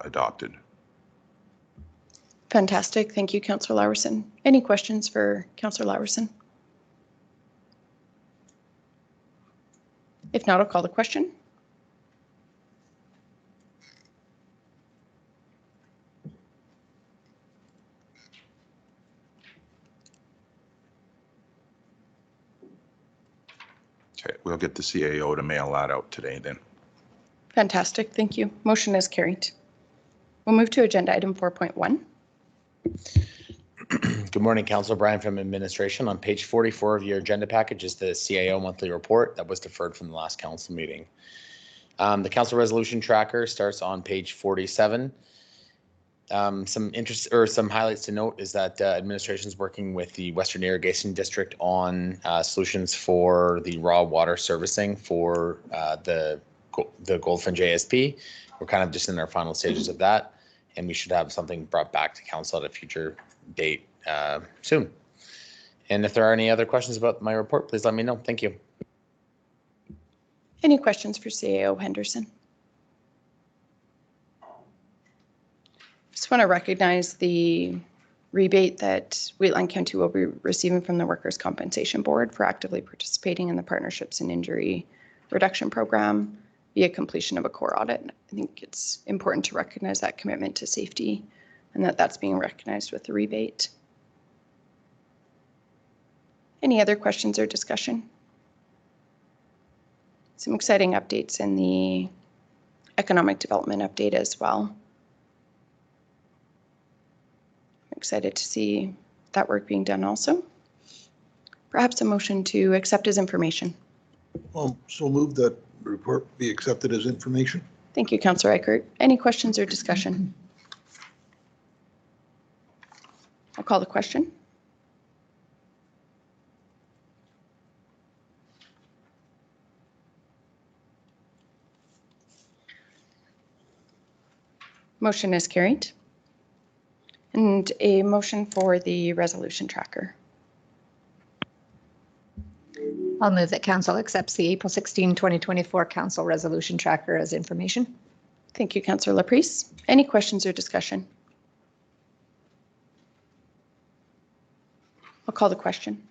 adopted. Fantastic. Thank you, Councillor Lawerson. Any questions for Councillor Lawerson? If not, I'll call the question. Okay, we'll get the CAO to mail that out today then. Fantastic. Thank you. Motion is carried. We'll move to agenda item 4.1. Good morning, Councilor Brian from Administration. On page 44 of your agenda package is the CAO monthly report that was deferred from the last council meeting. The council resolution tracker starts on page 47. Some interest or some highlights to note is that administration is working with the Western Irrigation District on solutions for the raw water servicing for the Goldfinch ASP. We're kind of just in our final stages of that, and we should have something brought back to council at a future date soon. And if there are any other questions about my report, please let me know. Thank you. Any questions for CAO Henderson? Just want to recognize the rebate that Wheatland County will be receiving from the Workers' Compensation Board for actively participating in the Partnerships and Injury Reduction Program via completion of a core audit. I think it's important to recognize that commitment to safety and that that's being recognized with the rebate. Any other questions or discussion? Some exciting updates in the economic development update as well. I'm excited to see that work being done also. Perhaps a motion to accept as information. So move that the report be accepted as information. Thank you, Councillor Eichert. Any questions or discussion? I'll call the question. Motion is carried. And a motion for the resolution tracker. I'll move that council accepts the April 16, 2024 council resolution tracker as information. Thank you, Councillor Laprise. Any questions or discussion? I'll call the question.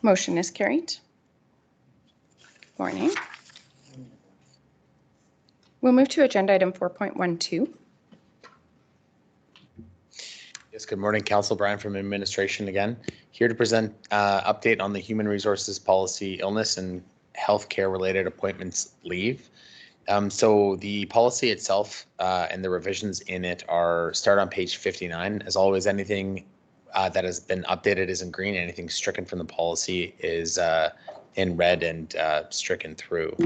Motion is carried. Good morning. We'll move to agenda item 4.12. Yes, good morning, Council. Brian from administration again, here to present update on the human resources policy, illness and healthcare related appointments leave. So the policy itself and the revisions in it start on page 59. As always, anything that has been updated is in green. Anything stricken from the policy is in red and stricken through.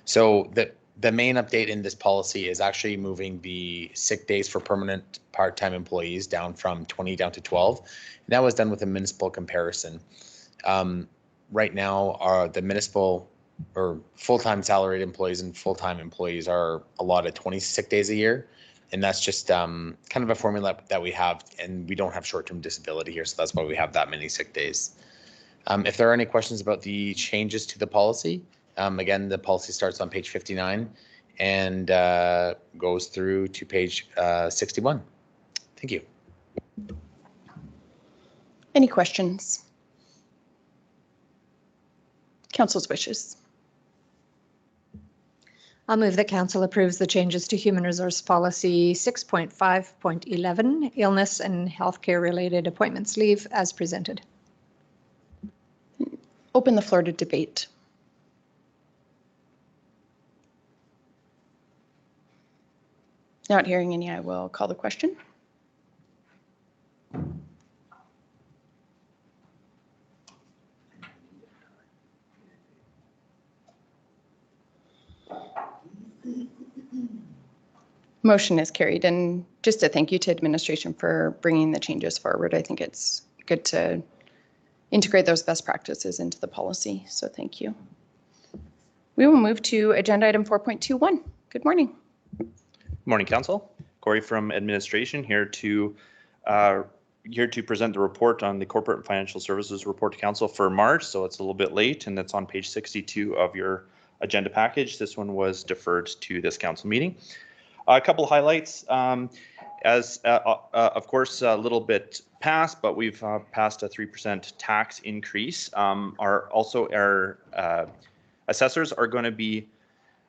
So the main update in this policy is actually moving the sick days for permanent part-time employees down from 20 down to 12. And that was done with a municipal comparison. Right now, the municipal or full-time salaried employees and full-time employees are allotted 20 sick days a year. And that's just kind of a formula that we have, and we don't have short-term disability here, so that's why we have that many sick days. If there are any questions about the changes to the policy, again, the policy starts on page 59 and goes through to page 61. Thank you. Any questions? Council's wishes. I'll move that council approves the changes to human resource policy 6.5.11, illness and healthcare related appointments leave as presented. Open the floor to debate. Not hearing any, I will call the question. Motion is carried, and just a thank you to administration for bringing the changes forward. I think it's good to integrate those best practices into the policy, so thank you. We will move to agenda item 4.21. Good morning. Good morning, Council. Corey from administration here to present the report on the corporate and financial services report to Council for March. So it's a little bit late, and it's on page 62 of your agenda package. This one was deferred to this council meeting. A couple of highlights. Of course, a little bit past, but we've passed a 3% tax increase. Our assessors are going to be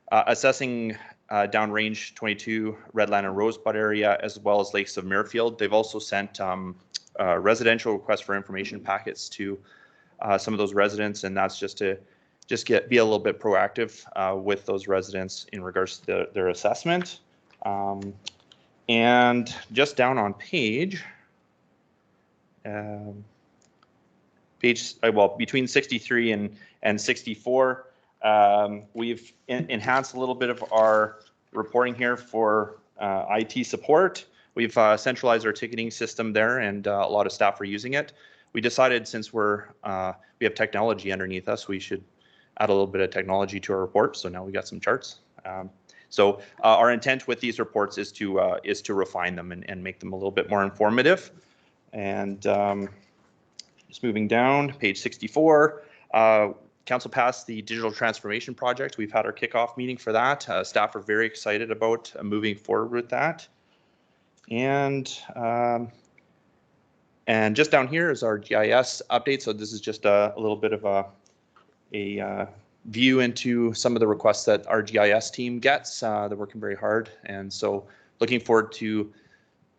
assessing downrange 22 Redland and Rosebud area, as well as Lakes of Muirfield. They've also sent residential requests for information packets to some of those residents, and that's just to be a little bit proactive with those residents in regards to their assessment. And just down on page, between 63 and 64, we've enhanced a little bit of our reporting here for IT support. We've centralized our ticketing system there, and a lot of staff are using it. We decided, since we have technology underneath us, we should add a little bit of technology to our report. So now we got some charts. So our intent with these reports is to refine them and make them a little bit more informative. And just moving down, page 64, council passed the digital transformation project. We've had our kickoff meeting for that. Staff are very excited about moving forward with that. And just down here is our GIS update. So this is just a little bit of a view into some of the requests that our GIS team gets. They're working very hard. And so looking forward to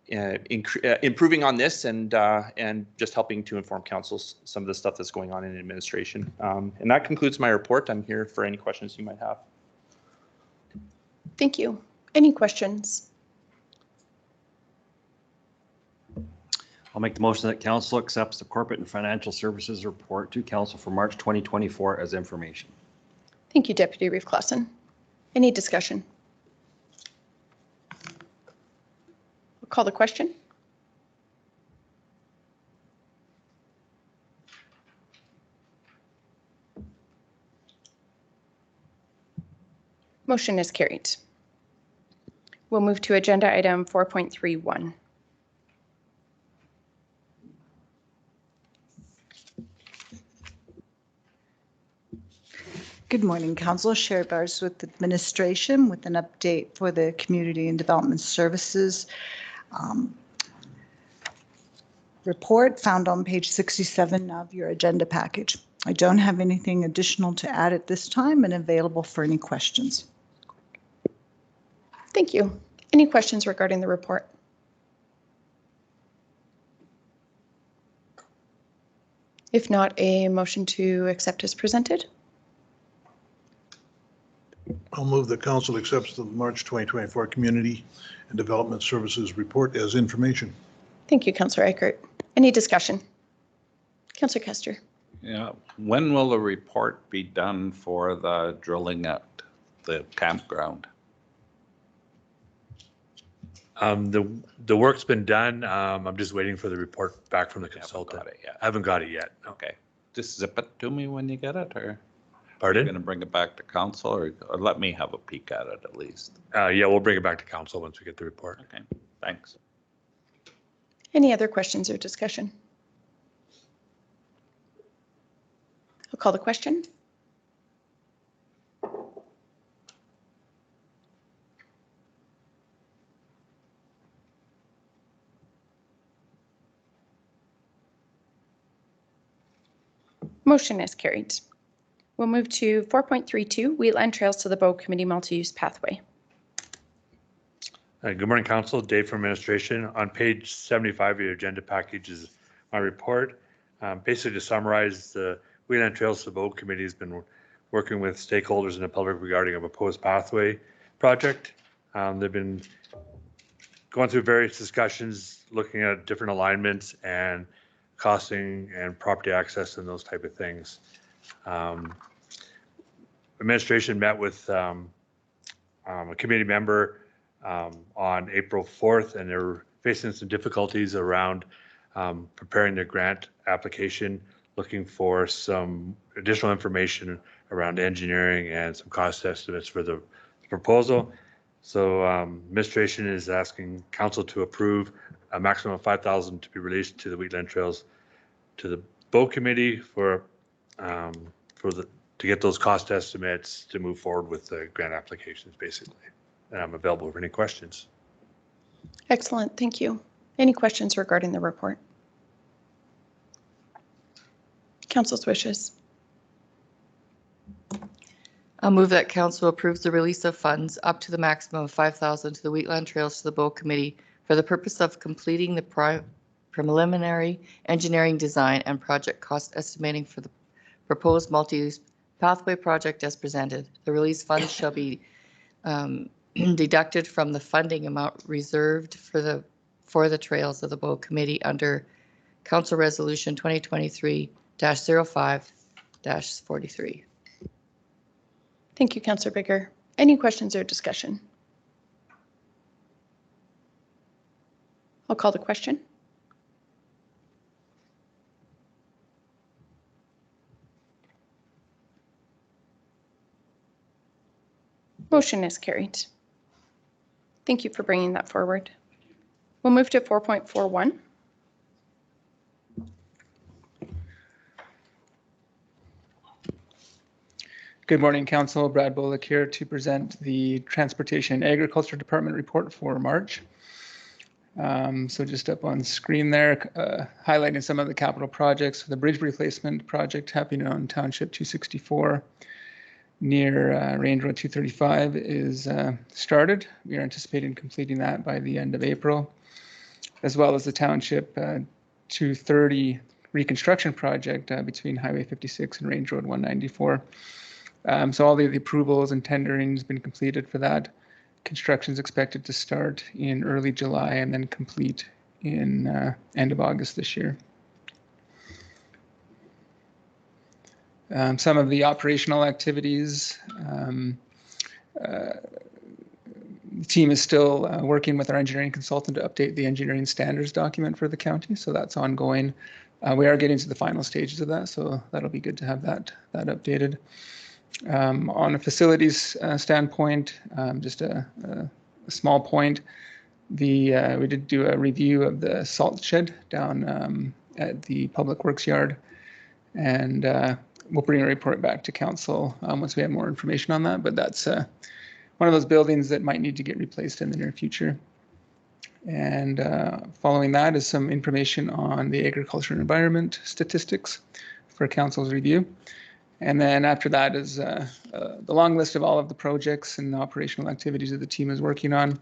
improving on this and just helping to inform councils some of the stuff that's going on in administration. And that concludes my report. I'm here for any questions you might have. Thank you. Any questions? I'll make the motion that council accepts the corporate and financial services report to council for March 2024 as information. Thank you, Deputy Reeve Clausen. Any discussion? We'll call the question. Motion is carried. We'll move to agenda item 4.31. Good morning, Council. Sherry Bars with administration with an update for the Community and Development Services report found on page 67 of your agenda package. I don't have anything additional to add at this time and available for any questions. Thank you. Any questions regarding the report? If not, a motion to accept as presented. I'll move that council accepts the March 2024 Community and Development Services report as information. Thank you, Councillor Eichert. Any discussion? Councillor Kester. Yeah, when will the report be done for the drilling at the campground? The work's been done. I'm just waiting for the report back from the consultant. I haven't got it yet. I haven't got it yet. Okay, just zip it to me when you get it, or? Pardon? You're going to bring it back to council, or let me have a peek at it at least? Yeah, we'll bring it back to council once we get the report. Okay, thanks. Any other questions or discussion? I'll call the question. Motion is carried. We'll move to 4.32, Wheatland Trails to the Bow Committee Multi-Use Pathway. Good morning, Council. Dave from Administration. On page 75 of your agenda package is my report. Basically, to summarize, the Wheatland Trails to the Bow Committee has been working with stakeholders in the public regarding a proposed pathway project. They've been going through various discussions, looking at different alignments and costing and property access and those type of things. Administration met with a committee member on April 4th, and they're facing some difficulties around preparing their grant application, looking for some additional information around engineering and some cost estimates for the proposal. So administration is asking council to approve a maximum of $5,000 to be released to the Wheatland Trails to the Bow Committee for to get those cost estimates to move forward with the grant applications, basically. And I'm available for any questions. Excellent, thank you. Any questions regarding the report? Council's wishes. I'll move that council approves the release of funds up to the maximum of $5,000 to the Wheatland Trails to the Bow Committee for the purpose of completing the preliminary engineering design and project cost estimating for the proposed multi-use pathway project as presented. The release funds shall be deducted from the funding amount reserved for the trails of the Bow Committee under Council Resolution 2023-05-43. Thank you, Councillor Bigger. Any questions or discussion? I'll call the question. Motion is carried. Thank you for bringing that forward. We'll move to 4.41. Good morning, Council. Brad Bullock here to present the Transportation and Agriculture Department report for March. So just up on screen there, highlighting some of the capital projects. The bridge replacement project happening on Township 264 near Range Road 235 is started. We are anticipating completing that by the end of April, as well as the Township 230 reconstruction project between Highway 56 and Range Road 194. So all the approvals and tendering has been completed for that. Construction is expected to start in early July and then complete in end of August this year. Some of the operational activities, the team is still working with our engineering consultant to update the engineering standards document for the county, so that's ongoing. We are getting to the final stages of that, so that'll be good to have that updated. On a facilities standpoint, just a small point, we did do a review of the salt shed down at the Public Works Yard, and we'll bring a report back to council once we have more information on that, but that's one of those buildings that might need to get replaced in the near future. And following that is some information on the agriculture and environment statistics for council's review. And then after that is the long list of all of the projects and the operational activities that the team is working on,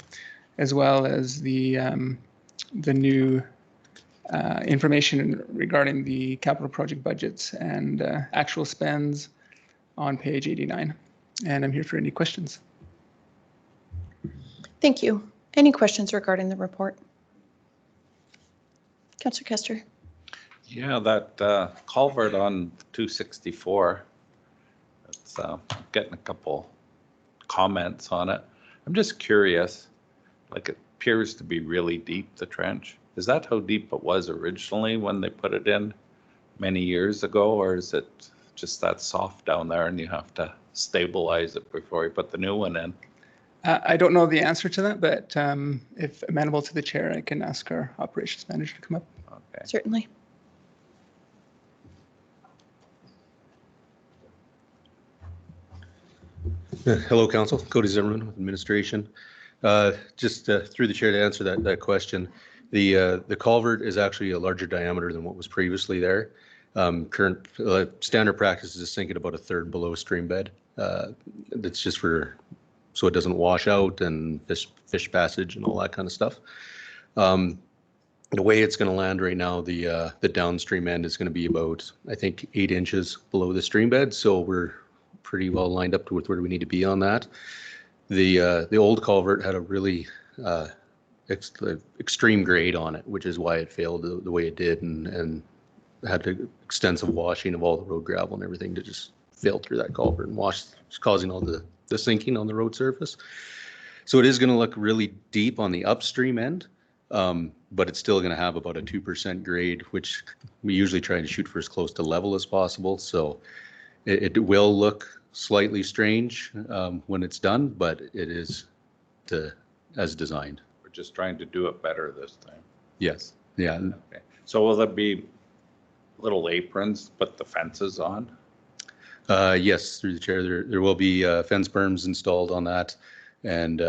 as well as the new information regarding the capital project budgets and actual spends on page 89. And I'm here for any questions. Thank you. Any questions regarding the report? Councillor Kester. Yeah, that culvert on 264, it's getting a couple comments on it. I'm just curious, like it appears to be really deep, the trench. Is that how deep it was originally when they put it in many years ago, or is it just that soft down there and you have to stabilize it before you put the new one in? I don't know the answer to that, but if amenable to the chair, I can ask our operations manager to come up. Okay. Certainly. Hello, Council. Cody Zimmerman with Administration. Just through the chair to answer that question, the culvert is actually a larger diameter than what was previously there. Current standard practice is sinking about a third below stream bed. That's just so it doesn't wash out and fish passage and all that kind of stuff. The way it's going to land right now, the downstream end is going to be about, I think, 8 inches below the stream bed. So we're pretty well lined up with where we need to be on that. The old culvert had a really extreme grade on it, which is why it failed the way it did, and had extensive washing of all the road gravel and everything to just fail through that culvert and wash, causing all the sinking on the road surface. So it is going to look really deep on the upstream end, but it's still going to have about a 2% grade, which we usually try to shoot for as close to level as possible. So it will look slightly strange when it's done, but it is as designed. We're just trying to do it better this time. Yes. Yeah. Okay. So will there be little aprons, put the fences on? Yes, through the chair, there will be fence berms installed on that, and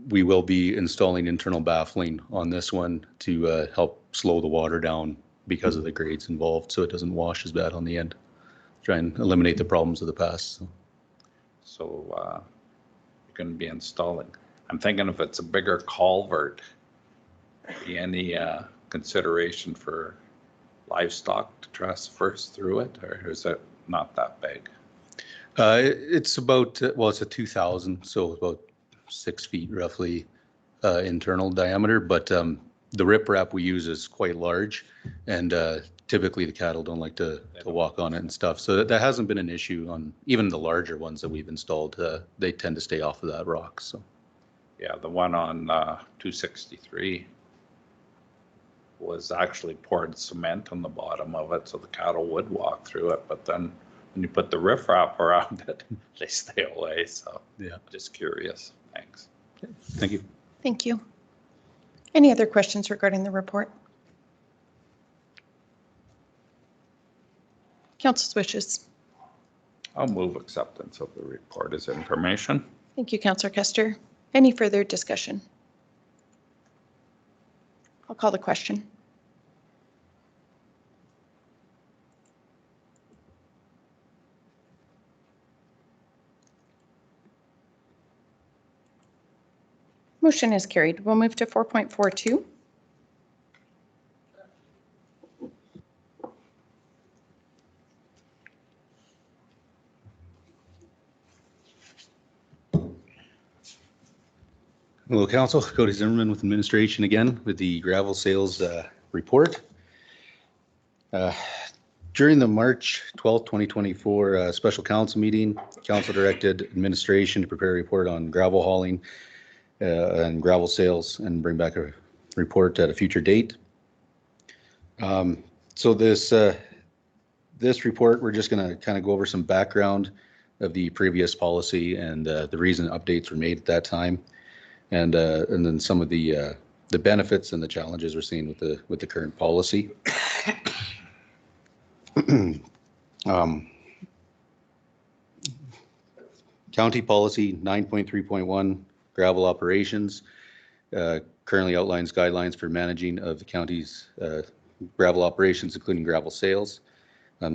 we will be installing internal baffling on this one to help slow the water down because of the grades involved, so it doesn't wash as bad on the end. Try and eliminate the problems of the past. So you're going to be installing. I'm thinking if it's a bigger culvert, be any consideration for livestock to traverse through it, or is it not that big? It's about, well, it's a 2,000, so about 6 feet roughly internal diameter, but the riprap we use is quite large, and typically the cattle don't like to walk on it and stuff. So that hasn't been an issue on even the larger ones that we've installed. They tend to stay off of that rock. So Yeah, the one on 263 was actually poured cement on the bottom of it so the cattle would walk through it, but then when you put the riprap around it, they stay away. So yeah, just curious. Thanks. Thank you. Thank you. Any other questions regarding the report? Council's wishes. I'll move acceptance of the report as information. Thank you, Councillor Kester. Any further discussion? I'll call the question. Motion is carried. We'll move to 4.42. Hello, Council. Cody Zimmerman with administration again with the gravel sales report. During the March 12th, 2024 special council meeting, council directed administration to prepare a report on gravel hauling and gravel sales and bring back a report at a future date. So this report, we're just going to kind of go over some background of the previous policy and the reason updates were made at that time. And then some of the benefits and the challenges we're seeing with the current policy. County policy 9.3.1 gravel operations currently outlines guidelines for managing of the county's gravel operations, including gravel sales.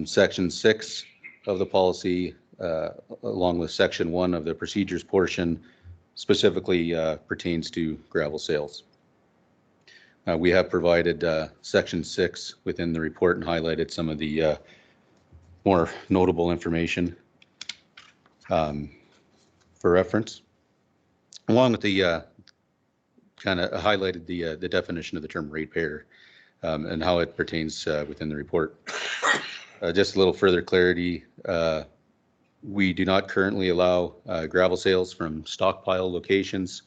Section 6 of the policy, along with Section 1 of the procedures portion, specifically pertains to gravel sales. We have provided Section 6 within the report and highlighted some of the more notable information for reference, along with the kind of highlighted the definition of the term ratepayer and how it pertains within the report. Just a little further clarity. We do not currently allow gravel sales from stockpile locations,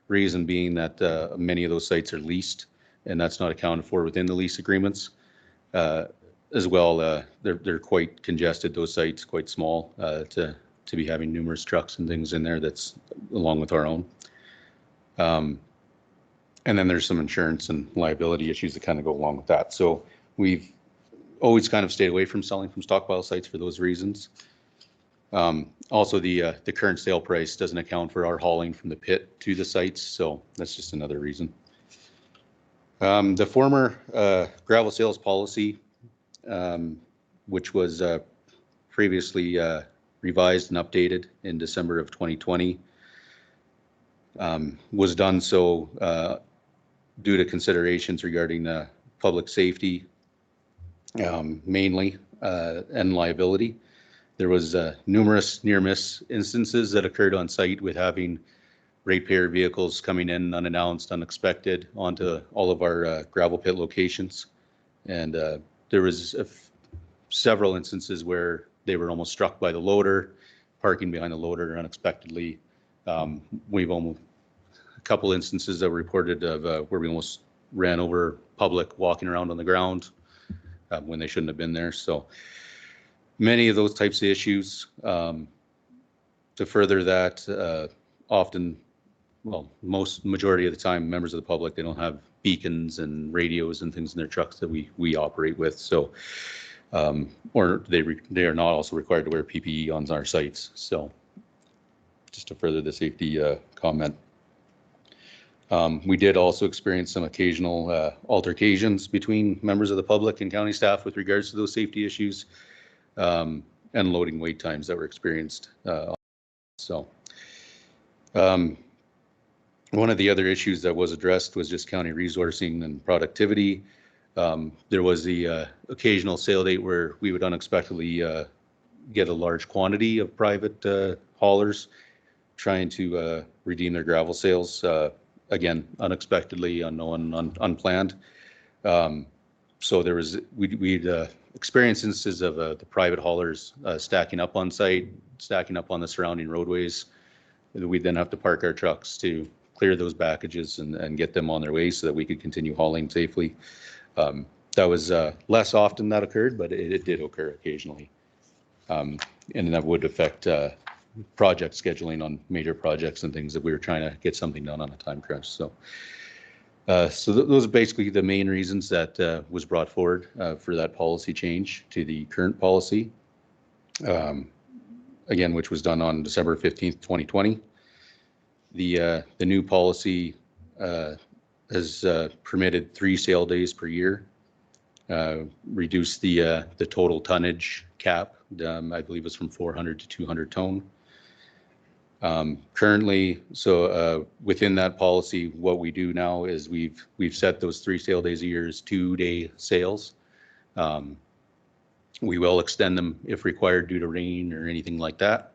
reason being that many of those sites are leased and that's not accounted for within the lease agreements. As well, they're quite congested, those sites, quite small to be having numerous trucks and things in there that's along with our own. And then there's some insurance and liability issues that kind of go along with that. So we've always kind of stayed away from selling from stockpile sites for those reasons. Also, the current sale price doesn't account for our hauling from the pit to the sites, so that's just another reason. The former gravel sales policy, which was previously revised and updated in December of 2020, was done so due to considerations regarding public safety, mainly, and liability. There was numerous near-miss instances that occurred on site with having ratepayer vehicles coming in unannounced, unexpected onto all of our gravel pit locations. And there was several instances where they were almost struck by the loader, parking behind the loader unexpectedly. We've almost a couple instances that were reported of where we almost ran over public walking around on the ground when they shouldn't have been there. So many of those types of issues. To further that, often, well, majority of the time, members of the public, they don't have beacons and radios and things in their trucks that we operate with. So, or they are not also required to wear PPE on our sites. So just to further the safety comment. We did also experience some occasional altercations between members of the public and county staff with regards to those safety issues and loading wait times that were experienced. One of the other issues that was addressed was just county resourcing and productivity. There was the occasional sale date where we would unexpectedly get a large quantity of private haulers trying to redeem their gravel sales. Again, unexpectedly, unknown, unplanned. So there was, we'd experienced instances of the private haulers stacking up on site, stacking up on the surrounding roadways. We'd then have to park our trucks to clear those packages and get them on their way so that we could continue hauling safely. That was less often that occurred, but it did occur occasionally. And that would affect project scheduling on major projects and things that we were trying to get something done on a time crunch. So, those are basically the main reasons that was brought forward for that policy change to the current policy. Again, which was done on December 15th, 2020. The new policy has permitted 3 sale days per year, reduced the total tonnage cap. I believe it's from 400 to 200 ton. Currently, within that policy, what we do now is we've set those 3 sale days a year as 2-day sales. We will extend them if required due to rain or anything like that.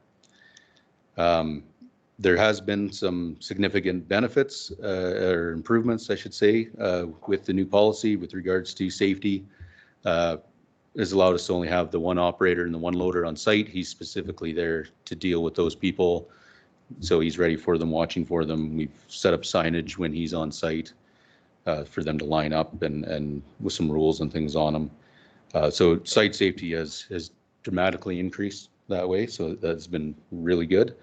There has been some significant benefits or improvements, I should say, with the new policy with regards to safety. Has allowed us to only have the 1 operator and the 1 loader on site. He's specifically there to deal with those people. So he's ready for them, watching for them. We've set up signage when he's on site for them to line up and with some rules and things on them. So site safety has dramatically increased that way. So that's been really good.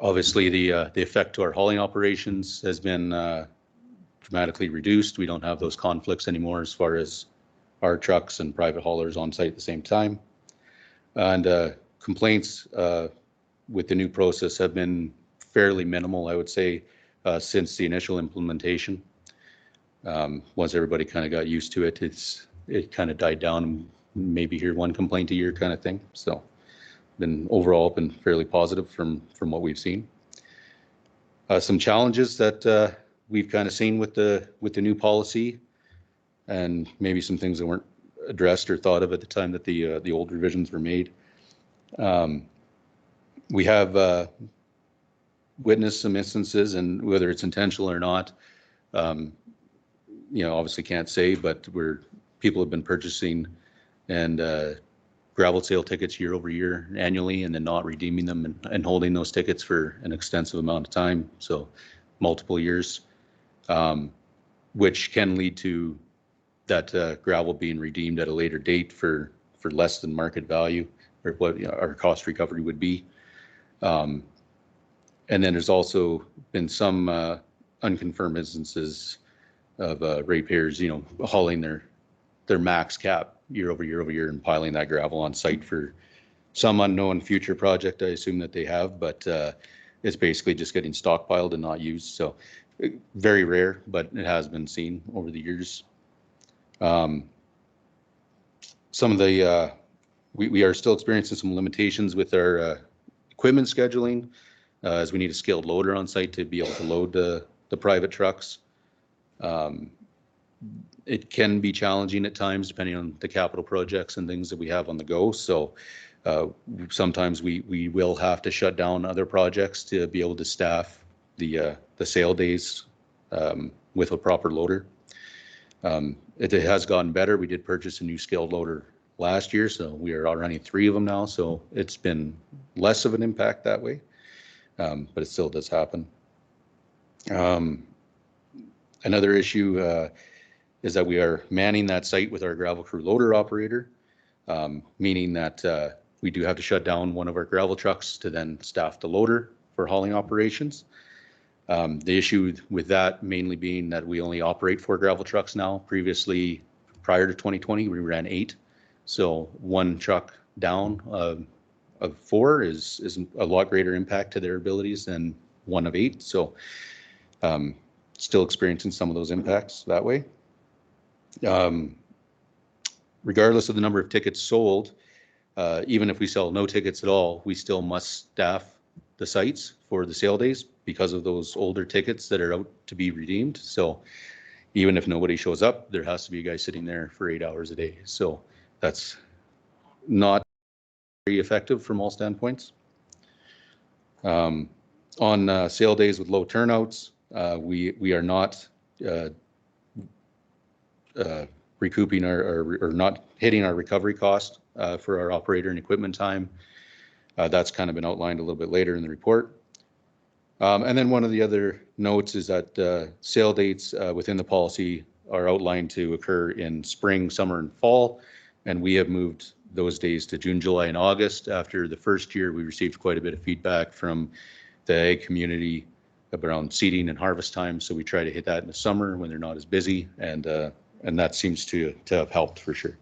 Obviously, the effect to our hauling operations has been dramatically reduced. We don't have those conflicts anymore as far as our trucks and private haulers on site at the same time. And complaints with the new process have been fairly minimal, I would say, since the initial implementation. Once everybody kind of got used to it, it kind of died down, maybe hear 1 complaint a year kind of thing. So overall been fairly positive from what we've seen. Some challenges that we've kind of seen with the new policy, and maybe some things that weren't addressed or thought of at the time that the old revisions were made. We have witnessed some instances, and whether it's intentional or not, obviously can't say, but where people have been purchasing and gravel sale tickets year over year annually and then not redeeming them and holding those tickets for an extensive amount of time, so multiple years, which can lead to that gravel being redeemed at a later date for less than market value or what our cost recovery would be. And then there's also been some unconfirmed instances of ratepayers, hauling their max cap year over year and piling that gravel on site for some unknown future project. I assume that they have, but it's basically just getting stockpiled and not used. So very rare, but it has been seen over the years. Some of the, we are still experiencing some limitations with our equipment scheduling, as we need a skilled loader on site to be able to load the private trucks. It can be challenging at times depending on the capital projects and things that we have on the go. So sometimes we will have to shut down other projects to be able to staff the sale days with a proper loader. It has gotten better. We did purchase a new skilled loader last year, so we are running 3 of them now. So it's been less of an impact that way, but it still does happen. Another issue is that we are manning that site with our gravel crew loader operator, meaning that we do have to shut down one of our gravel trucks to then staff the loader for hauling operations. The issue with that mainly being that we only operate 4 gravel trucks now. Previously, prior to 2020, we ran 8. So 1 truck down of 4 is a lot greater impact to their abilities than 1 of 8. So still experiencing some of those impacts that way. Regardless of the number of tickets sold, even if we sell no tickets at all, we still must staff the sites for the sale days because of those older tickets that are out to be redeemed. So even if nobody shows up, there has to be a guy sitting there for 8 hours a day. So that's not very effective from all standpoints. On sale days with low turnouts, we are not recouping or not hitting our recovery cost for our operator and equipment time. That's kind of been outlined a little bit later in the report. And then one of the other notes is that sale dates within the policy are outlined to occur in spring, summer, and fall. And we have moved those days to June, July, and August. After the first year, we received quite a bit of feedback from the ag community around seeding and harvest time. So we try to hit that in the summer when they're not as busy, and that seems to have helped for sure.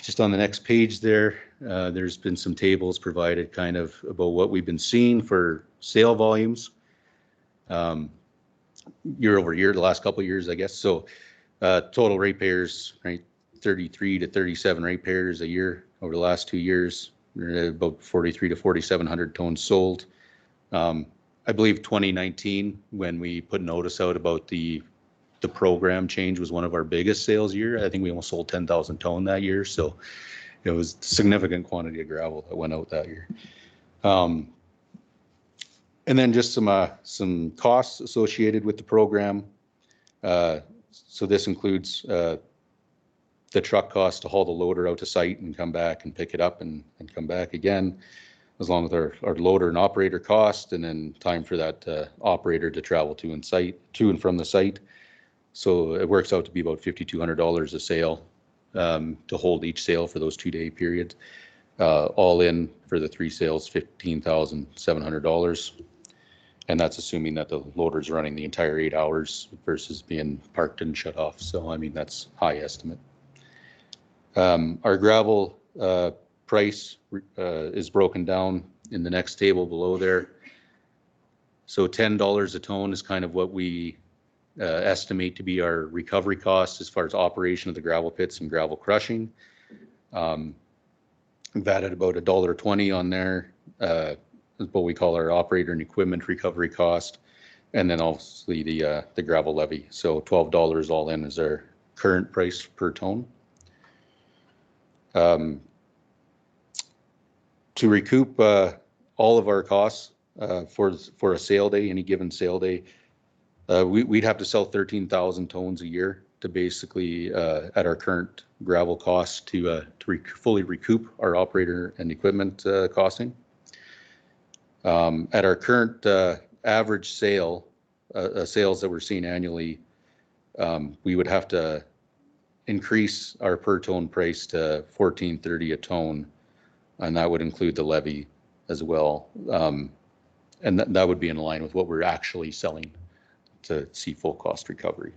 Just on the next page there, there's been some tables provided kind of about what we've been seeing for sale volumes year over year, the last couple of years, I guess. So total ratepayers, right, 33 to 37 ratepayers a year over the last 2 years. We're at about 43 to 4,700 tones sold. I believe 2019, when we put notice out about the program change, was one of our biggest sales year. I think we almost sold 10,000 ton that year. So it was a significant quantity of gravel that went out that year. And then just some costs associated with the program. So this includes the truck cost to haul the loader out to site and come back and pick it up and come back again, as long as our loader and operator cost, and then time for that operator to travel to and from the site. So it works out to be about $5,200 a sale to hold each sale for those 2-day periods. All in for the 3 sales, $15,700. And that's assuming that the loader's running the entire 8 hours versus being parked and shut off. So, I mean, that's high estimate. Our gravel price is broken down in the next table below there. So $10 a ton is kind of what we estimate to be our recovery cost as far as operation of the gravel pits and gravel crushing. We've added about $1.20 on there, is what we call our operator and equipment recovery cost, and then obviously the gravel levy. So $12 all in is our current price per ton. To recoup all of our costs for a sale day, any given sale day, we'd have to sell 13,000 tons a year to basically, at our current gravel cost, to fully recoup our operator and equipment costing. At our current average sales that we're seeing annually, we would have to increase our per ton price to $14.30 a ton, and that would include the levy as well. And that would be in line with what we're actually selling to see full cost recovery.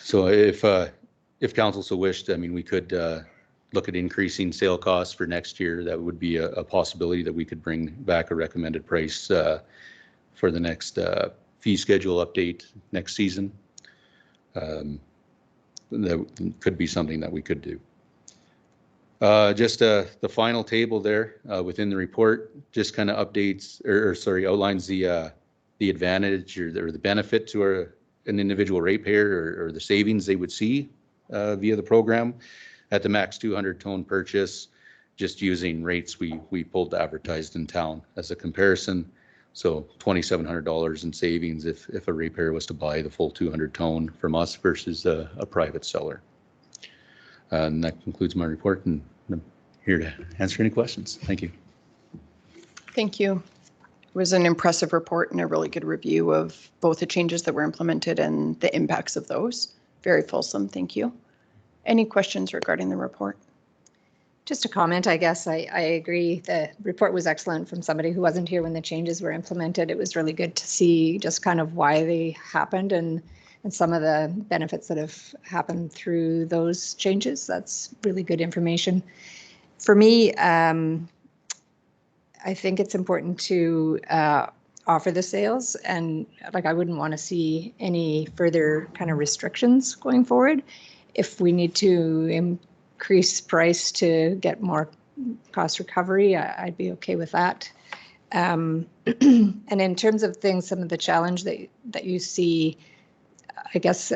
So if council so wished, I mean, we could look at increasing sale costs for next year. That would be a possibility that we could bring back a recommended price for the next fee schedule update next season. That could be something that we could do. Just the final table there within the report just kind of updates outlines the advantage or the benefit to an individual ratepayer or the savings they would see via the program at the max 200 ton purchase, just using rates we pulled advertised in town as a comparison. So $2,700 in savings if a ratepayer was to buy the full 200 ton from us versus a private seller. And that concludes my report, and I'm here to answer any questions. Thank you. Thank you. It was an impressive report and a really good review of both the changes that were implemented and the impacts of those. Very fulsome. Thank you. Any questions regarding the report? Just a comment, I guess. I agree. The report was excellent from somebody who wasn't here when the changes were implemented. It was really good to see just kind of why they happened and some of the benefits that have happened through those changes. That's really good information. For me, I think it's important to offer the sales, and like I wouldn't want to see any further kind of restrictions going forward. If we need to increase price to get more cost recovery, I'd be okay with that. And in terms of things, some of the challenge that you see, I guess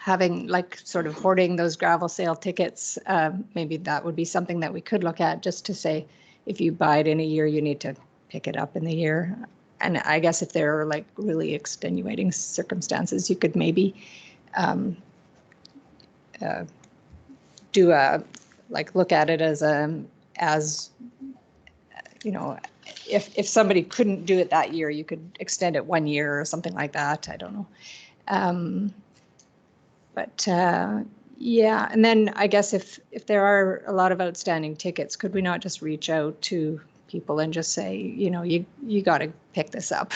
having like sort of hoarding those gravel sale tickets, maybe that would be something that we could look at, just to say, if you buy it in a year, you need to pick it up in the year. And I guess if there are like really extenuating circumstances, you could maybe do look at it as you know, if somebody couldn't do it that year, you could extend it 1 year or something like that. I don't know. But yeah, and then I guess if there are a lot of outstanding tickets, could we not just reach out to people and just say, you know, you got to pick this up.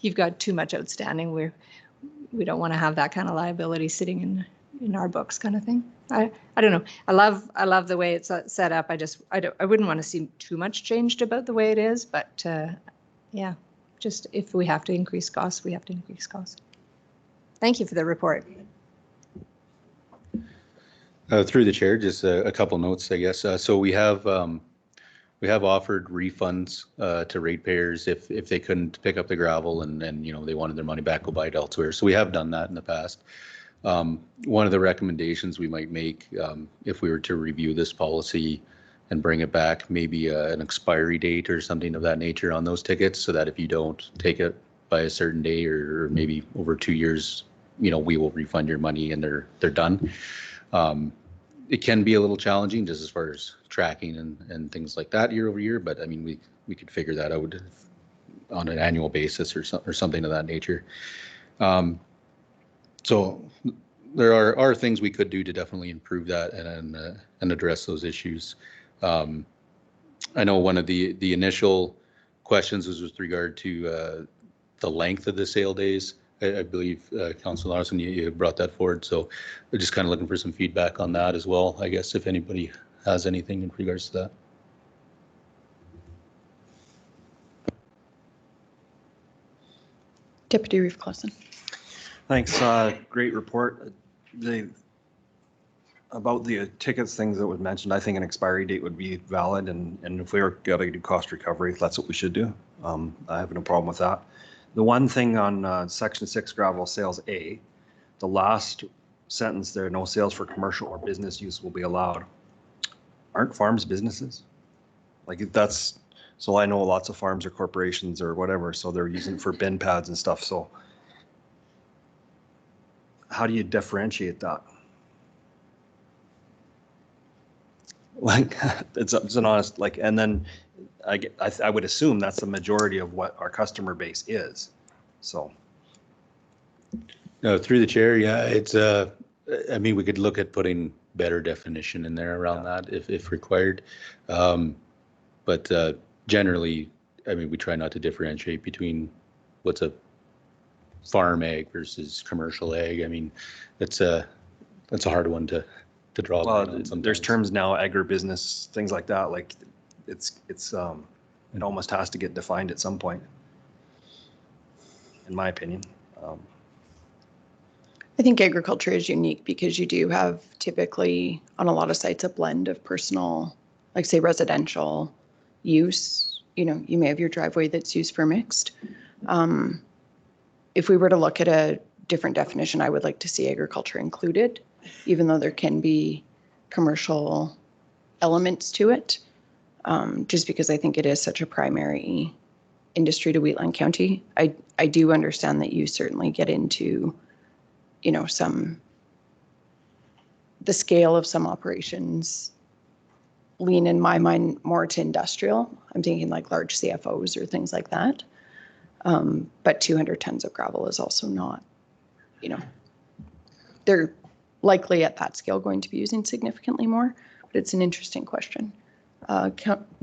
You've got too much outstanding. We don't want to have that kind of liability sitting in our books, kind of thing. I don't know. I love the way it's set up. I wouldn't want to see too much changed about the way it is, but yeah, just if we have to increase costs, we have to increase costs. Thank you for the report. Through the chair, just a couple notes, I guess. So we have offered refunds to ratepayers if they couldn't pick up the gravel and you know they wanted their money back, go buy it elsewhere. So we have done that in the past. One of the recommendations we might make if we were to review this policy and bring it back, maybe an expiry date or something of that nature on those tickets, so that if you don't take it by a certain day or maybe over 2 years, you know, we will refund your money and they're done. It can be a little challenging just as far as tracking and things like that year over year, but I mean, we could figure that out on an annual basis or something of that nature. So there are things we could do to definitely improve that and address those issues. I know one of the initial questions was with regard to the length of the sale days. I believe, Councilor Larson, you brought that forward. So we're just kind of looking for some feedback on that as well, I guess, if anybody has anything in regards to that. Deputy Reeve Clausen. Thanks. Great report. About the tickets, things that was mentioned, I think an expiry date would be valid, and if we are going to do cost recovery, that's what we should do. I have no problem with that. The one thing on Section 6 gravel sales A, the last sentence there, no sales for commercial or business use will be allowed. Aren't farms businesses? Like that's, so I know lots of farms or corporations or whatever, so they're using it for bin pads and stuff. So how do you differentiate that? Like it's an honest, like, and then I would assume that's the majority of what our customer base is. So. No, through the chair, yeah, it's I mean, we could look at putting better definition in there around that if required. But generally, I mean, we try not to differentiate between what's a farm ag versus commercial ag. I mean, that's a hard one to draw. Well, there's terms now, agribusiness, things like that. Like it almost has to get defined at some point, in my opinion. I think agriculture is unique because you do have typically on a lot of sites a blend of personal, like say residential use. You know, you may have your driveway that's used for mixed. If we were to look at a different definition, I would like to see agriculture included, even though there can be commercial elements to it, just because I think it is such a primary industry to Wheatland County. I do understand that you certainly get into, you know, the scale of some operations lean in my mind more to industrial. I'm thinking like large CFOs or things like that. But 200 tons of gravel is also not, you know, they're likely at that scale going to be using significantly more, but it's an interesting question.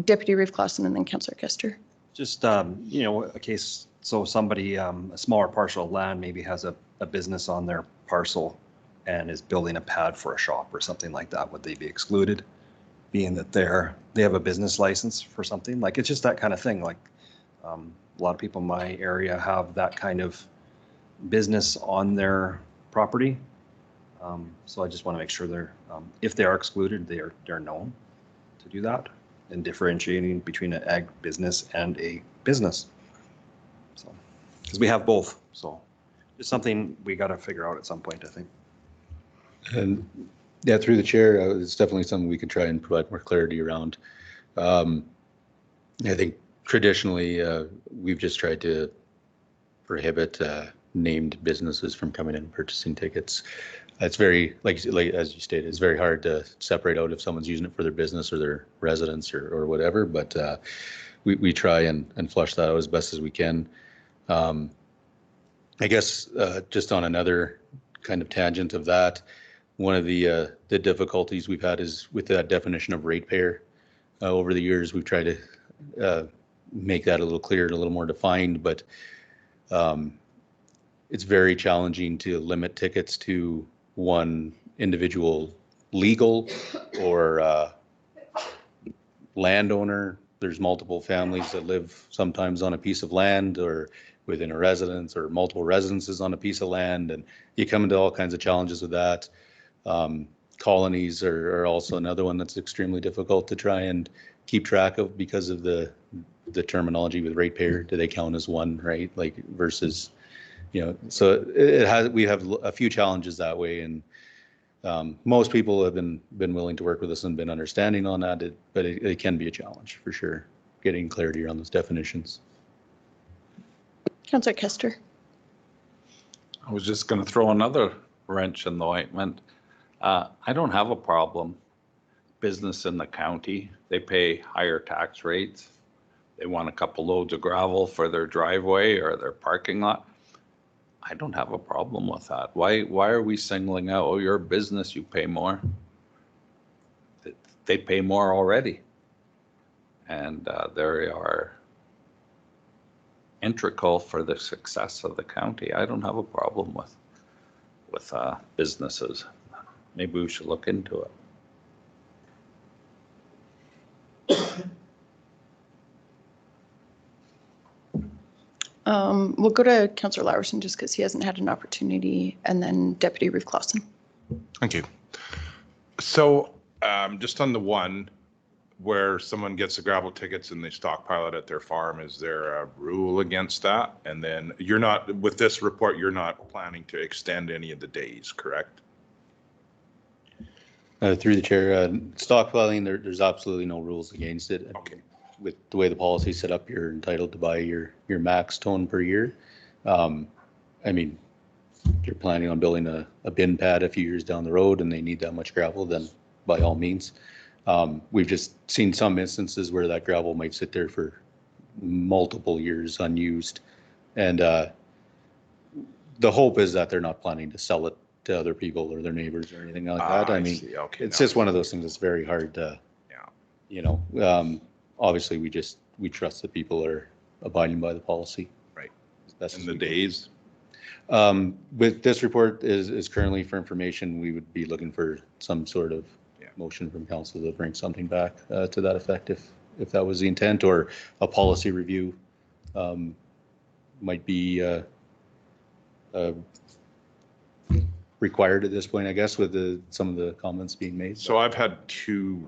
Deputy Reeve Clausen and then Councillor Kester. Just, you know, a case, so somebody, a smaller parcel of land maybe has a business on their parcel and is building a pad for a shop or something like that. Would they be excluded, being that they have a business license for something? Like, it's just that kind of thing. Like, a lot of people in my area have that kind of business on their property. So I just want to make sure they're, if they are excluded, they're known to do that, and differentiating between an ag business and a business. So, because we have both, so it's something we got to figure out at some point, I think. And yeah, through the chair, it's definitely something we could try and provide more clarity around. I think traditionally we've just tried to prohibit named businesses from coming in and purchasing tickets. it's very, like, as you stated, it's very hard to separate out if someone's using it for their business or their residence or whatever, but we try and flush that out as best as we can. I guess just on another kind of tangent of that, one of the difficulties we've had is with that definition of ratepayer. Over the years, we've tried to make that a little clearer and a little more defined, but it's very challenging to limit tickets to one individual legal or landowner. There's multiple families that live sometimes on a piece of land or within a residence or multiple residences on a piece of land, and you come into all kinds of challenges with that. Colonies are also another one that's extremely difficult to try and keep track of because of the terminology with ratepayer. Do they count as one, right? Like versus, you know, so we have a few challenges that way, and most people have been willing to work with us and been understanding on that, but it can be a challenge for sure, getting clarity around those definitions. Councillor Kester. I was just going to throw another wrench in the ointment. I don't have a problem. Business in the county, they pay higher tax rates. They want a couple loads of gravel for their driveway or their parking lot. I don't have a problem with that. Why are we singling out, oh, your business, you pay more? They pay more already. And they are integral for the success of the county. I don't have a problem with businesses. Maybe we should look into it. We'll go to Councillor Lawerson just because he hasn't had an opportunity, and then Deputy Ruth Clausen. Thank you. So just on the one where someone gets the gravel tickets and they stockpile it at their farm, is there a rule against that? And then you're not, with this report, you're not planning to extend any of the days, correct? Through the chair, stockpiling, there's absolutely no rules against it. Okay. With the way the policy is set up, you're entitled to buy your max ton per year. I mean, if you're planning on building a bin pad a few years down the road and they need that much gravel, then by all means. We've just seen some instances where that gravel might sit there for multiple years unused. And the hope is that they're not planning to sell it to other people or their neighbors or anything like that. I mean, okay, it's just one of those things that's very hard to, you know, obviously we trust that people are abiding by the policy. Right. And the days? With this report is currently for information, we would be looking for some sort of motion from council to bring something back to that effect if that was the intent, or a policy review might be required at this point, I guess, with some of the comments being made. So I've had 2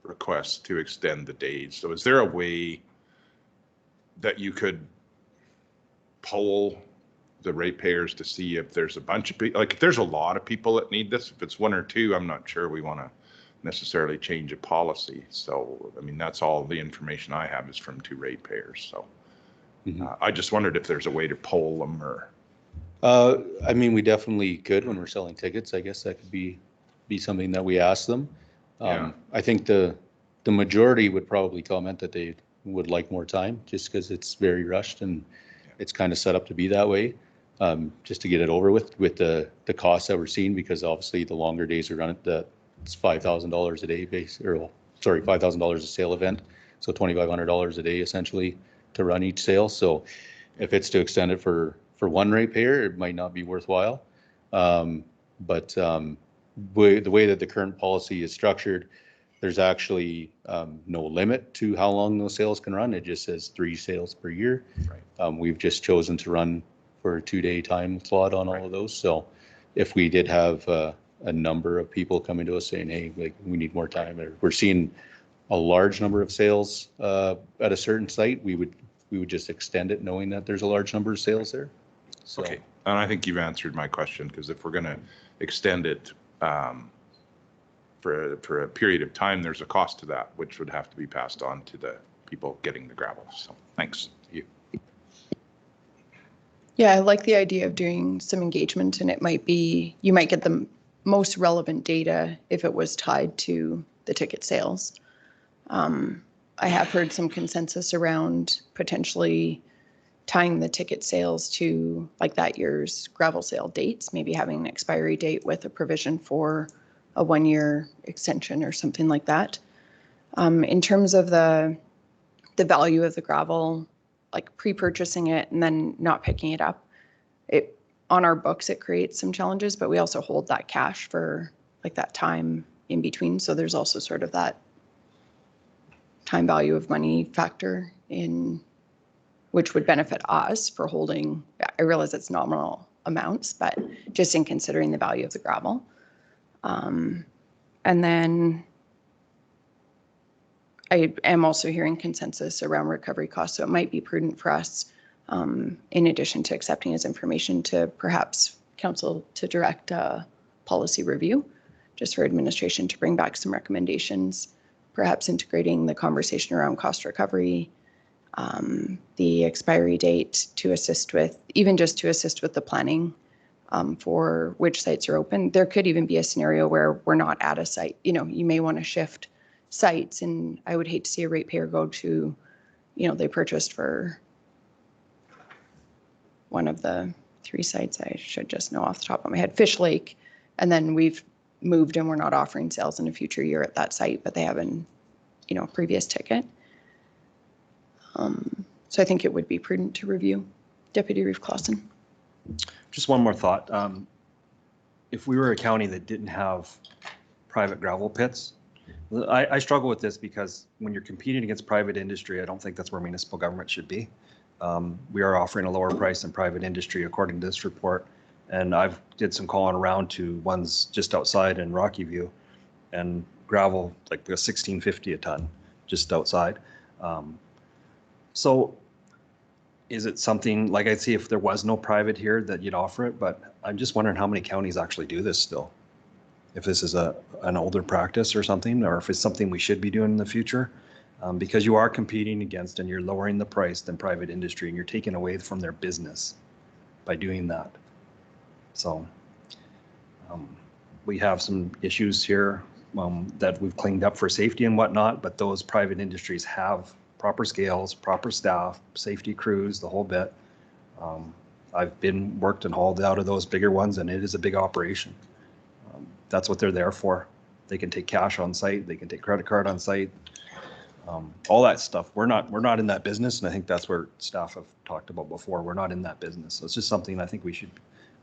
requests to extend the days. So is there a way that you could poll the ratepayers to see if there's a bunch of people, like if there's a lot of people that need this, if it's 1 or 2, I'm not sure we want to necessarily change a policy. So, I mean, that's all the information I have is from 2 ratepayers. So I just wondered if there's a way to poll them or. I mean, we definitely could when we're selling tickets. I guess that could be something that we ask them. I think the majority would probably comment that they would like more time just because it's very rushed and it's kind of set up to be that way, just to get it over with the costs that we're seeing, because obviously the longer days are run, it's $5,000 a day $5,000 a sale event. So $2,500 a day essentially to run each sale. So if it's to extend it for one ratepayer, it might not be worthwhile. But the way that the current policy is structured, there's actually no limit to how long those sales can run. It just says 3 sales per year. Right. We've just chosen to run for a 2-day time slot on all of those. So if we did have a number of people coming to us saying, hey, like, we need more time, or we're seeing a large number of sales at a certain site, we would just extend it knowing that there's a large number of sales there. So. Okay, and I think you've answered my question, because if we're going to extend it for a period of time, there's a cost to that, which would have to be passed on to the people getting the gravel. So thanks. Yeah, I like the idea of doing some engagement, and it might be, you might get them most relevant data if it was tied to the ticket sales. I have heard some consensus around potentially tying the ticket sales to like that year's gravel sale dates, maybe having an expiry date with a provision for a 1-year extension or something like that. In terms of the value of the gravel, like pre-purchasing it and then not picking it up, on our books, it creates some challenges, but we also hold that cash for like that time in between. So there's also sort of that time value of money factor in which would benefit us for holding. I realize it's nominal amounts, but just in considering the value of the gravel. And then I am also hearing consensus around recovery costs. So it might be prudent for us, in addition to accepting his information, to perhaps council to direct a policy review just for administration to bring back some recommendations, perhaps integrating the conversation around cost recovery, the expiry date to assist with, even just to assist with the planning for which sites are open. There could even be a scenario where we're not at a site. You know, you may want to shift sites, and I would hate to see a ratepayer go to, you know, they purchased for one of the 3 sites, I should just know off the top of my head, Fish Lake, and then we've moved and we're not offering sales in a future year at that site, but they have an, you know, previous ticket. So I think it would be prudent to review. Deputy Reeve Clausen. Just one more thought. If we were a county that didn't have private gravel pits, I struggle with this because when you're competing against private industry, I don't think that's where municipal government should be. We are offering a lower price than private industry according to this report. And I've did some calling around to ones just outside in Rocky View, and gravel like the $16.50 a ton just outside. So is it something like, I'd see if there was no private here that you'd offer it, but I'm just wondering how many counties actually do this still. If this is an older practice or something, or if it's something we should be doing in the future, because you are competing against and you're lowering the price than private industry, and you're taking away from their business by doing that. So we have some issues here that we've cleaned up for safety and whatnot, but those private industries have proper scales, proper staff, safety crews, the whole bit. I've been worked and hauled out of those bigger ones, and it is a big operation. That's what they're there for. They can take cash on site, they can take credit card on site, all that stuff. We're not in that business, and I think that's where staff have talked about before. We're not in that business. So it's just something I think we should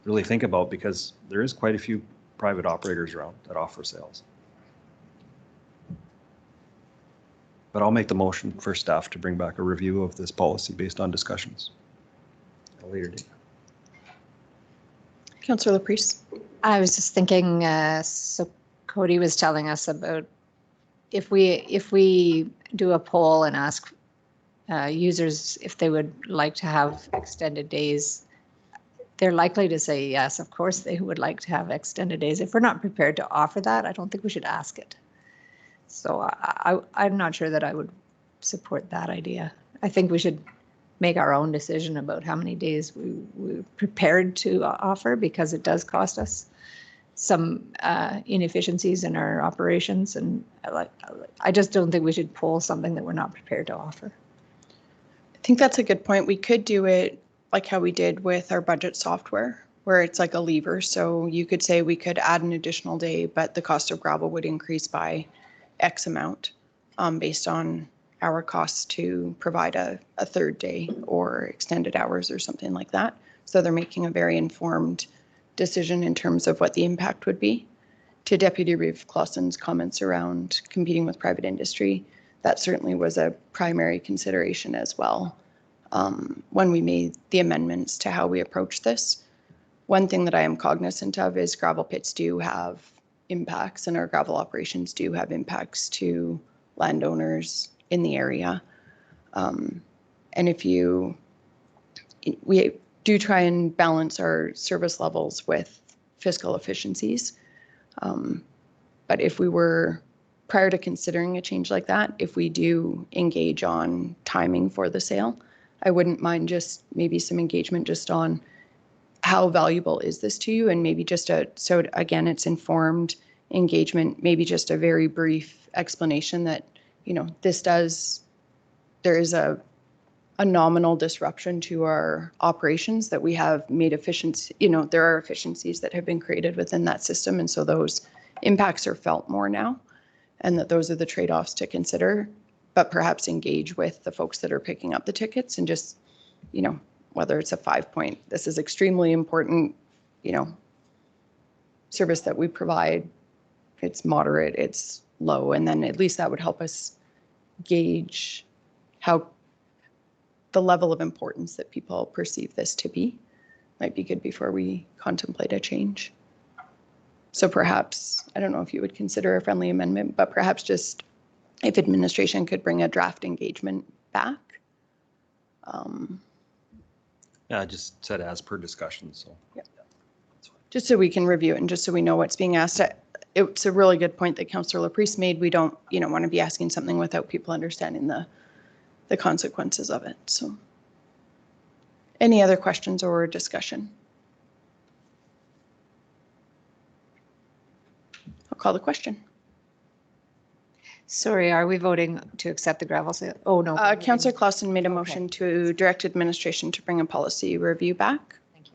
really think about, because there is quite a few private operators around that offer sales. But I'll make the motion for staff to bring back a review of this policy based on discussions at a later date. Councillor Laprise. I was just thinking, so Cody was telling us about if we do a poll and ask users if they would like to have extended days, they're likely to say yes, of course they would like to have extended days. If we're not prepared to offer that, I don't think we should ask it. So I'm not sure that I would support that idea. I think we should make our own decision about how many days we're prepared to offer, because it does cost us some inefficiencies in our operations. And I just don't think we should pull something that we're not prepared to offer. I think that's a good point. We could do it like how we did with our budget software, where it's like a lever. So you could say we could add an additional day, but the cost of gravel would increase by X amount based on our costs to provide a third day or extended hours or something like that. So they're making a very informed decision in terms of what the impact would be. To Deputy Reeve Clausen's comments around competing with private industry, that certainly was a primary consideration as well when we made the amendments to how we approach this. One thing that I am cognizant of is gravel pits do have impacts, and our gravel operations do have impacts to landowners in the area. And we do try and balance our service levels with fiscal efficiencies. But if we were, prior to considering a change like that, if we do engage on timing for the sale, I wouldn't mind just maybe some engagement just on how valuable is this to you? And maybe just so again, it's informed engagement, maybe just a very brief explanation that, there is a nominal disruption to our operations that we have made efficiency, there are efficiencies that have been created within that system. And so those impacts are felt more now, and that those are the trade-offs to consider, but perhaps engage with the folks that are picking up the tickets and just, whether it's a 5-point, this is extremely important, service that we provide, it's moderate, it's low, and then at least that would help us gauge how the level of importance that people perceive this to be. Might be good before we contemplate a change. So perhaps, I don't know if you would consider a friendly amendment, but perhaps just if administration could bring a draft engagement back. Yeah, I just said as per discussion, so. Yeah. Just so we can review it and just so we know what's being asked. It's a really good point that Councillor LaPriest made. We don't, want to be asking something without people understanding the consequences of it. So any other questions or discussion? I'll call the question. Sorry, are we voting to accept the gravel sale? Oh, no. Councillor Clausen made a motion to direct administration to bring a policy review back. Thank you.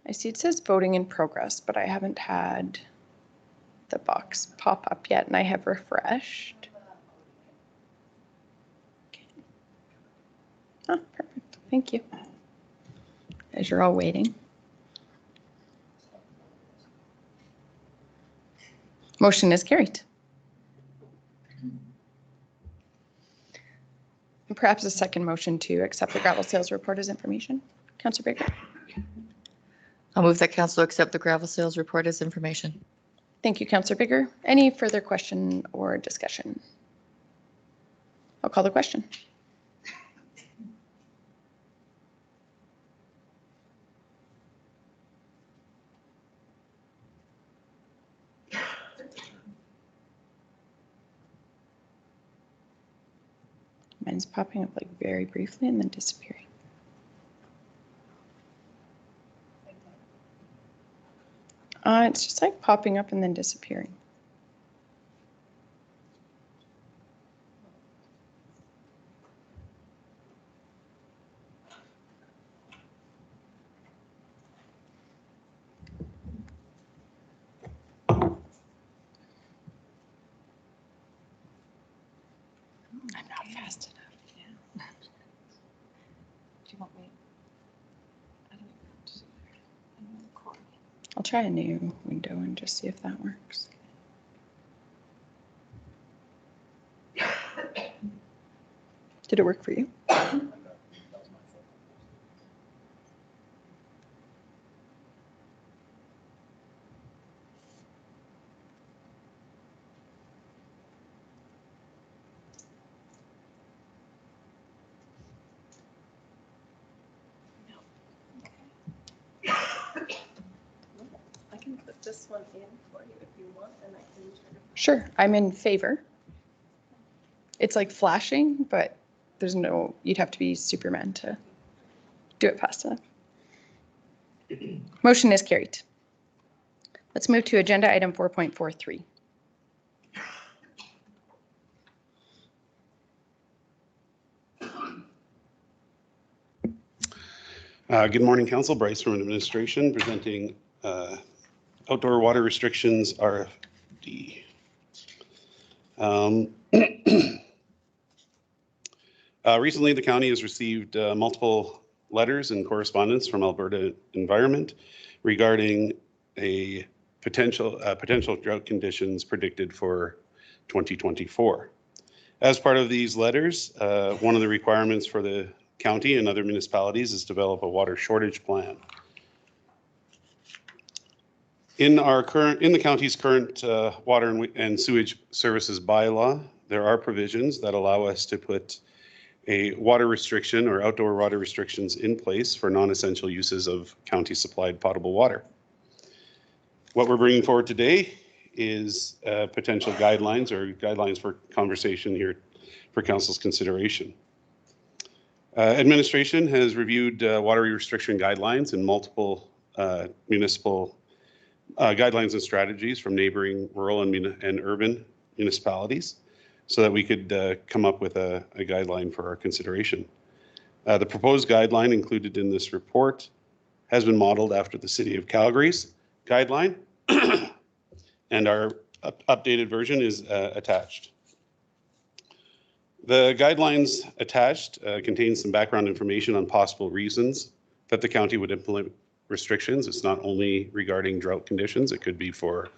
I see it says voting in progress, but I haven't had the box pop up yet, and I have refreshed. Okay. Oh, perfect. Thank you. As you're all waiting. Motion is carried. And perhaps a second motion to accept the gravel sales report as information. Councillor Baker. I'll move that council accept the gravel sales report as information. Thank you, Councillor Bigger. Any further question or discussion? I'll call the question. Mine's popping up like very briefly and then disappearing. It's just like popping up and then disappearing. I'm not fast enough. Yeah. Do you want me? I don't even know what to do there. I'm gonna record. I'll try a new window and just see if that works. Did it work for you? I can put this one in for you if you want, and I can turn it. Sure, I'm in favor. It's like flashing, but there's no, you'd have to be Superman to do it fast enough. Motion is carried. Let's move to agenda item 4.43. Good morning, Council. Bryce from administration presenting outdoor water restrictions RFD. Recently, the county has received multiple letters and correspondence from Alberta Environment regarding a potential drought conditions predicted for 2024. As part of these letters, one of the requirements for the county and other municipalities is develop a water shortage plan. In the county's current water and sewage services bylaw, there are provisions that allow us to put a water restriction or outdoor water restrictions in place for non-essential uses of county supplied potable water. What we're bringing forward today is potential guidelines for conversation here for council's consideration. Administration has reviewed water restriction guidelines in multiple municipal guidelines and strategies from neighboring rural and urban municipalities so that we could come up with a guideline for our consideration. The proposed guideline included in this report has been modeled after the City of Calgary's guideline, and our updated version is attached. The guidelines attached contain some background information on possible reasons that the county would implement restrictions. It's not only regarding drought conditions, it could be for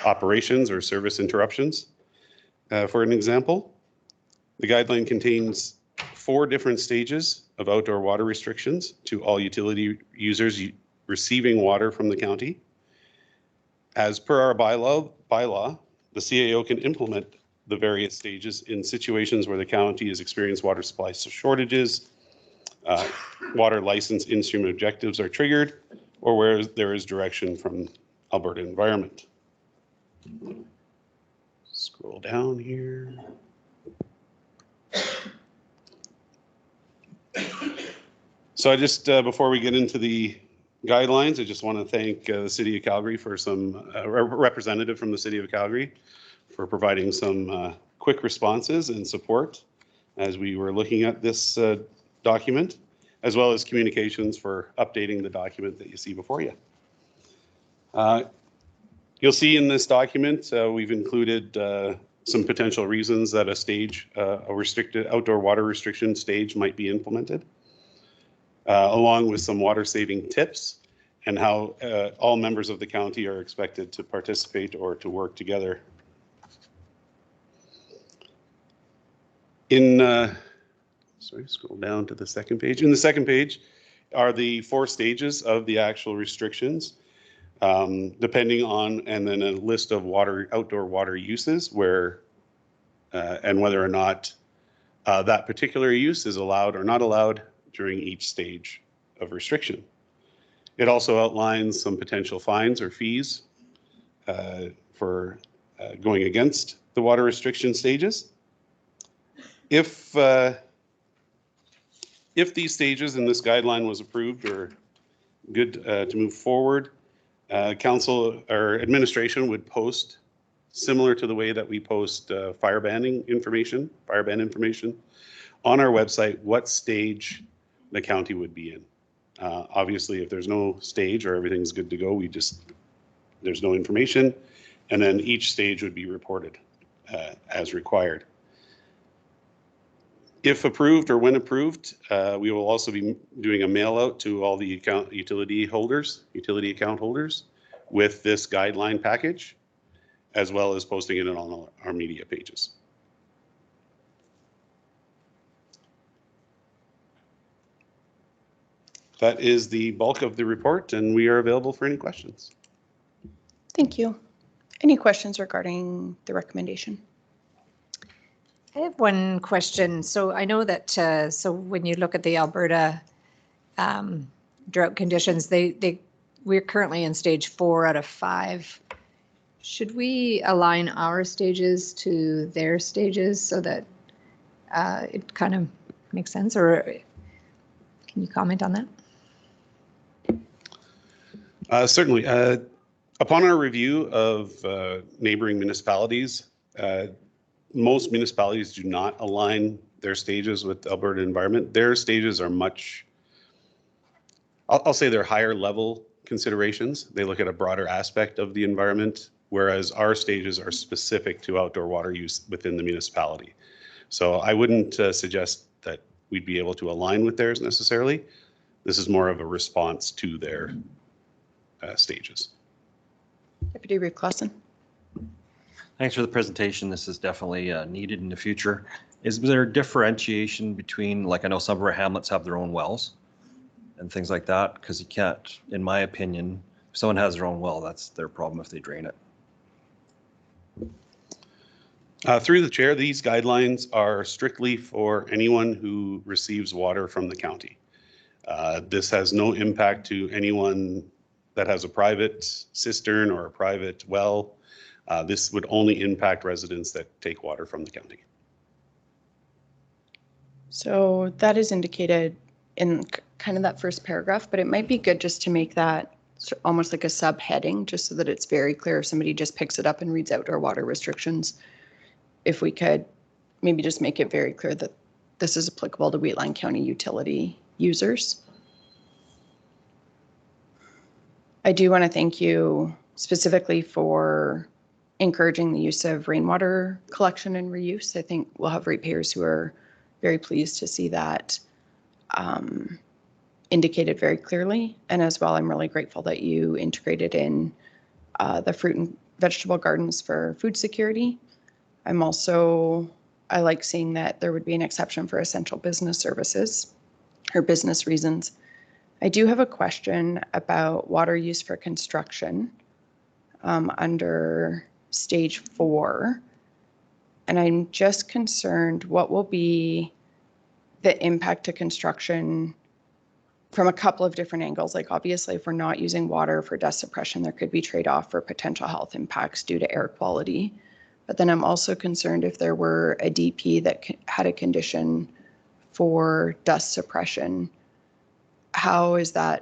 operations or service interruptions. For an example, the guideline contains 4 different stages of outdoor water restrictions to all utility users receiving water from the county. As per our bylaw, the CAO can implement the various stages in situations where the county has experienced water supply shortages, water license in-stream objectives are triggered, or where there is direction from Alberta Environment. Scroll down here. So I just, before we get into the guidelines, I just want to thank the City of Calgary for some representative from the City of Calgary for providing some quick responses and support as we were looking at this document, as well as communications for updating the document that you see before you. You'll see in this document, we've included some potential reasons that a restricted outdoor water restriction stage might be implemented, along with some water saving tips and how all members of the county are expected to participate or to work together. Scroll down to the second page. In the second page are the 4 stages of the actual restrictions, depending on, and then a list of outdoor water uses where, and whether or not that particular use is allowed or not allowed during each stage of restriction. It also outlines some potential fines or fees for going against the water restriction stages. If these stages in this guideline was approved or good to move forward, council or administration would post, similar to the way that we post fire ban information on our website, what stage the county would be in. Obviously, if there's no stage or everything's good to go, there's no information, and then each stage would be reported as required. If approved or when approved, we will also be doing a mail out to all the utility account holders with this guideline package, as well as posting it on our media pages. That is the bulk of the report, and we are available for any questions. Thank you. Any questions regarding the recommendation? I have one question. So I know that, so when you look at the Alberta drought conditions, we're currently in stage 4 out of 5. Should we align our stages to their stages so that it kind of makes sense, or can you comment on that? Certainly. Upon our review of neighboring municipalities, most municipalities do not align their stages with Alberta Environment. Their stages are much, I'll say they're higher level considerations. They look at a broader aspect of the environment, whereas our stages are specific to outdoor water use within the municipality. So I wouldn't suggest that we'd be able to align with theirs necessarily. This is more of a response to their stages. Deputy Reeve Clausen. Thanks for the presentation. This is definitely needed in the future. Is there differentiation between, like, I know some of our hamlets have their own wells and things like that? Because you can't, in my opinion, if someone has their own well, that's their problem if they drain it. Through the chair, these guidelines are strictly for anyone who receives water from the county. This has no impact to anyone that has a private cistern or a private well. This would only impact residents that take water from the county. So that is indicated in kind of that first paragraph, but it might be good just to make that almost like a subheading, just so that it's very clear if somebody just picks it up and reads outdoor water restrictions. If we could maybe just make it very clear that this is applicable to Wheatland County utility users. I do want to thank you specifically for encouraging the use of rainwater collection and reuse. I think we'll have ratepayers who are very pleased to see that indicated very clearly. And as well, I'm really grateful that you integrated in the fruit and vegetable gardens for food security. I like seeing that there would be an exception for essential business services or business reasons. I do have a question about water use for construction under stage 4. And I'm just concerned what will be the impact to construction from a couple of different angles. Like, obviously, if we're not using water for dust suppression, there could be trade-off for potential health impacts due to air quality. But then I'm also concerned if there were a DP that had a condition for dust suppression, how is the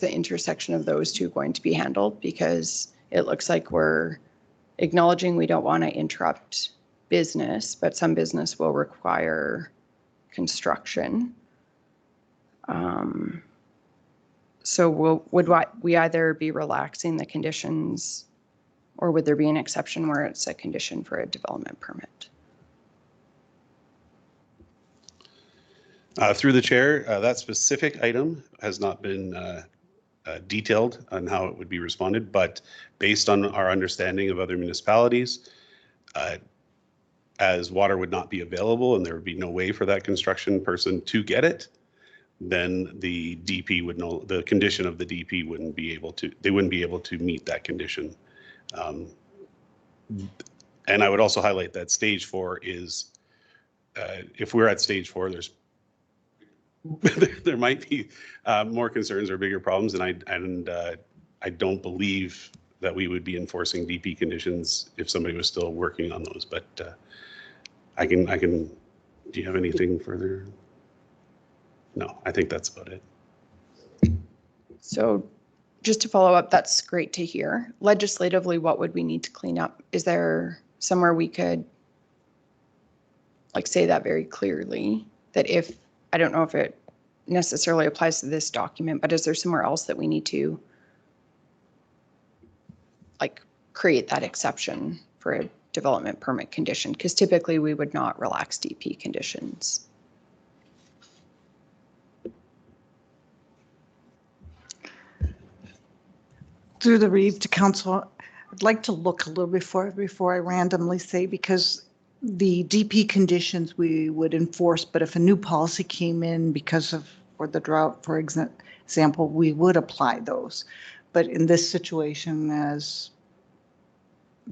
intersection of those two going to be handled? Because it looks like we're acknowledging we don't want to interrupt business, but some business will require construction. So would we either be relaxing the conditions, or would there be an exception where it's a condition for a development permit? Through the chair, that specific item has not been detailed on how it would be responded, but based on our understanding of other municipalities, as water would not be available and there would be no way for that construction person to get it, then the DP would know, the condition of the DP wouldn't be able to, they wouldn't be able to meet that condition. And I would also highlight that stage 4 is, if we're at stage 4, there might be more concerns or bigger problems, and I don't believe that we would be enforcing DP conditions if somebody was still working on those. But I can. Do you have anything further? No, I think that's about it. So, just to follow up, that's great to hear. Legislatively, what would we need to clean up? Is there somewhere we could, like, say that very clearly, that if, I don't know if it necessarily applies to this document, but is there somewhere else that we need to, like, create that exception for a development permit condition? Because typically we would not relax DP conditions. Through the Reeve to council, I'd like to look a little before I randomly say, because the DP conditions we would enforce, but if a new policy came in because of, for the drought, for example, we would apply those. But in this situation, as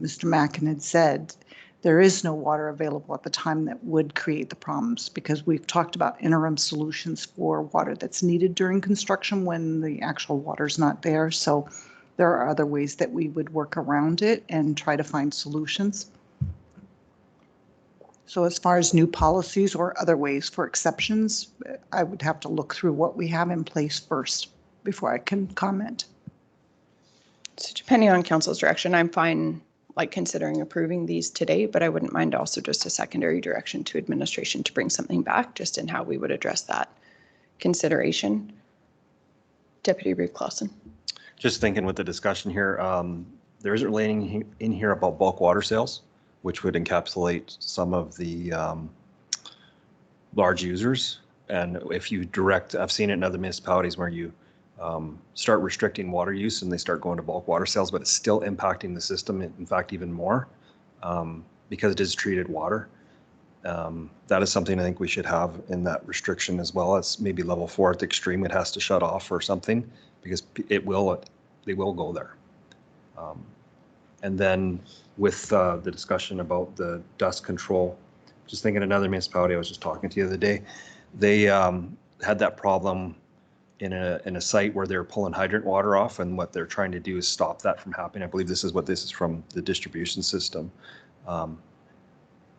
Mr. Mackin had said, there is no water available at the time that would create the problems, because we've talked about interim solutions for water that's needed during construction when the actual water's not there. So there are other ways that we would work around it and try to find solutions. So as far as new policies or other ways for exceptions, I would have to look through what we have in place first before I can comment. So depending on council's direction, I'm fine, like, considering approving these today, but I wouldn't mind also just a secondary direction to administration to bring something back just in how we would address that consideration. Deputy Reeve Clausen. Just thinking with the discussion here, there isn't really anything in here about bulk water sales, which would encapsulate some of the large users. And if you direct, I've seen it in other municipalities where you start restricting water use and they start going to bulk water sales, but it's still impacting the system, in fact, even more, because it is treated water. That is something I think we should have in that restriction as well. It's maybe level 4 at the extreme. It has to shut off or something because they will go there. And then with the discussion about the dust control, just thinking another municipality I was just talking to the other day, they had that problem in a site where they're pulling hydrant water off, and what they're trying to do is stop that from happening. I believe this is from the distribution system.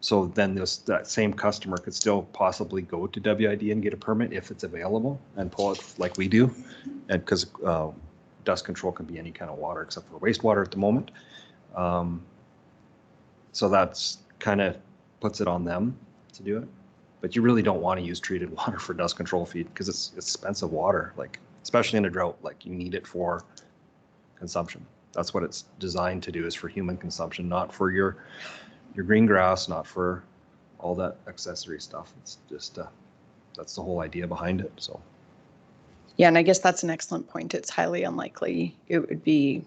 So then that same customer could still possibly go to WID and get a permit if it's available and pull it like we do. And because dust control can be any kind of water except for wastewater at the moment. So that's kind of puts it on them to do it. But you really don't want to use treated water for dust control feed because it's expensive water, like especially in a drought, like you need it for consumption. That's what it's designed to do, is for human consumption, not for your green grass, not for all that accessory stuff. It's just, that's the whole idea behind it, so. Yeah, and I guess that's an excellent point. It's highly unlikely it would be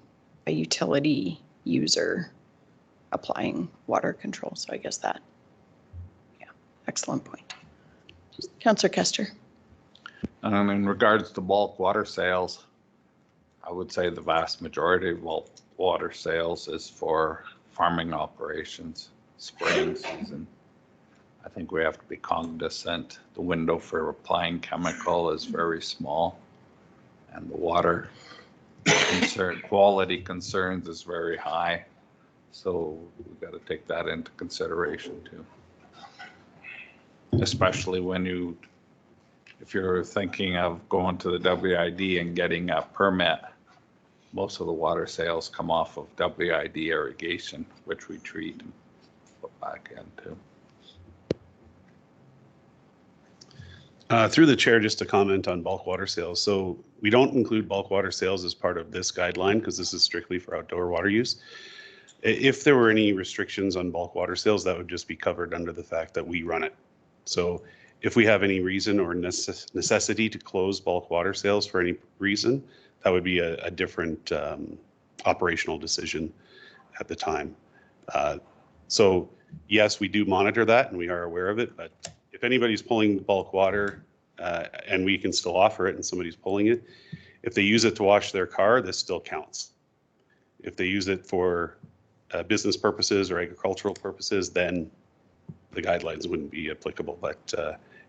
a utility user applying water control. So I guess that, yeah, excellent point. Councillor Kester. In regards to bulk water sales, I would say the vast majority of bulk water sales is for farming operations, spraying season. I think we have to be cognizant. The window for applying chemical is very small, and the water quality concerns is very high. So we've got to take that into consideration too. Especially if you're thinking of going to the WID and getting a permit, most of the water sales come off of WID irrigation, which we treat and put back into. Through the chair, just to comment on bulk water sales. So we don't include bulk water sales as part of this guideline because this is strictly for outdoor water use. If there were any restrictions on bulk water sales, that would just be covered under the fact that we run it. So if we have any reason or necessity to close bulk water sales for any reason, that would be a different operational decision at the time. So yes, we do monitor that and we are aware of it, but if anybody's pulling bulk water and we can still offer it and somebody's pulling it, if they use it to wash their car, this still counts. If they use it for business purposes or agricultural purposes, then the guidelines wouldn't be applicable. But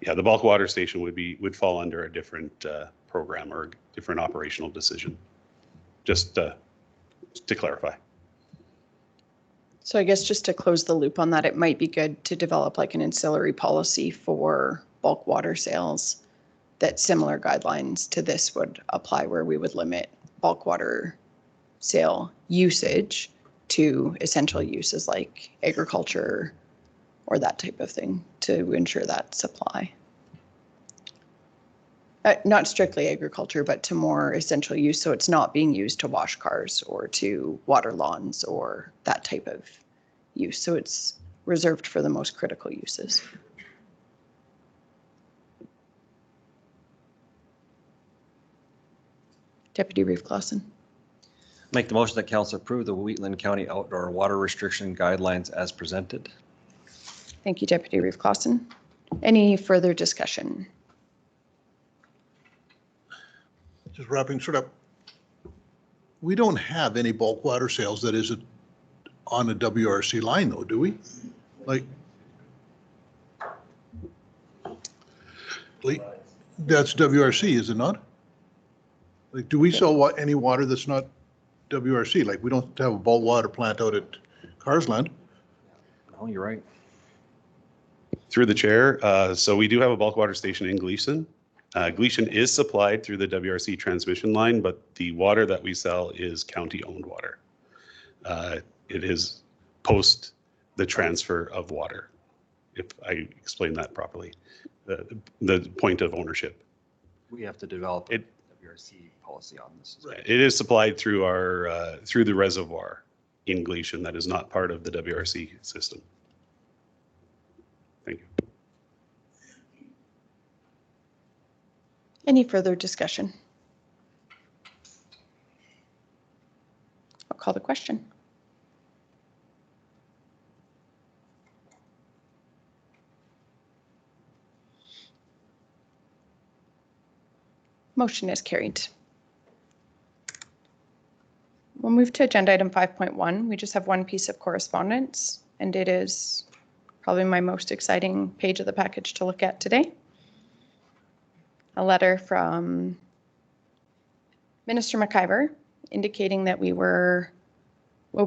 yeah, the bulk water station would fall under a different program or different operational decision, just to clarify. So I guess just to close the loop on that, it might be good to develop like an ancillary policy for bulk water sales that similar guidelines to this would apply, where we would limit bulk water sale usage to essential uses like agriculture or that type of thing to ensure that supply. Not strictly agriculture, but to more essential use. So it's not being used to wash cars or to water lawns or that type of use. So it's reserved for the most critical uses. Deputy Reeve Clausen. Make the motion that council approve the Wheatland County outdoor water restriction guidelines as presented. Thank you, Deputy Reeve Clausen. Any further discussion? Just wrapping sort of, we don't have any bulk water sales that is on a WRC line though, do we? Like, that's WRC, is it not? Like, do we sell any water that's not WRC? Like, we don't have a bulk water plant out at Carsland. Oh, you're right. Through the chair, so we do have a bulk water station in Gleason. Gleason is supplied through the WRC transmission line, but the water that we sell is county-owned water. It is post the transfer of water, if I explain that properly, the point of ownership. We have to develop a WRC policy on this. Right. It is supplied through our through the reservoir in Gleason. That is not part of the WRC system. Thank you. Any further discussion? call the question. Motion is carried. We'll move to agenda item 5.1. We just have one piece of correspondence, and it is probably my most exciting page of the package to look at today. A letter from Minister McIver indicating that we will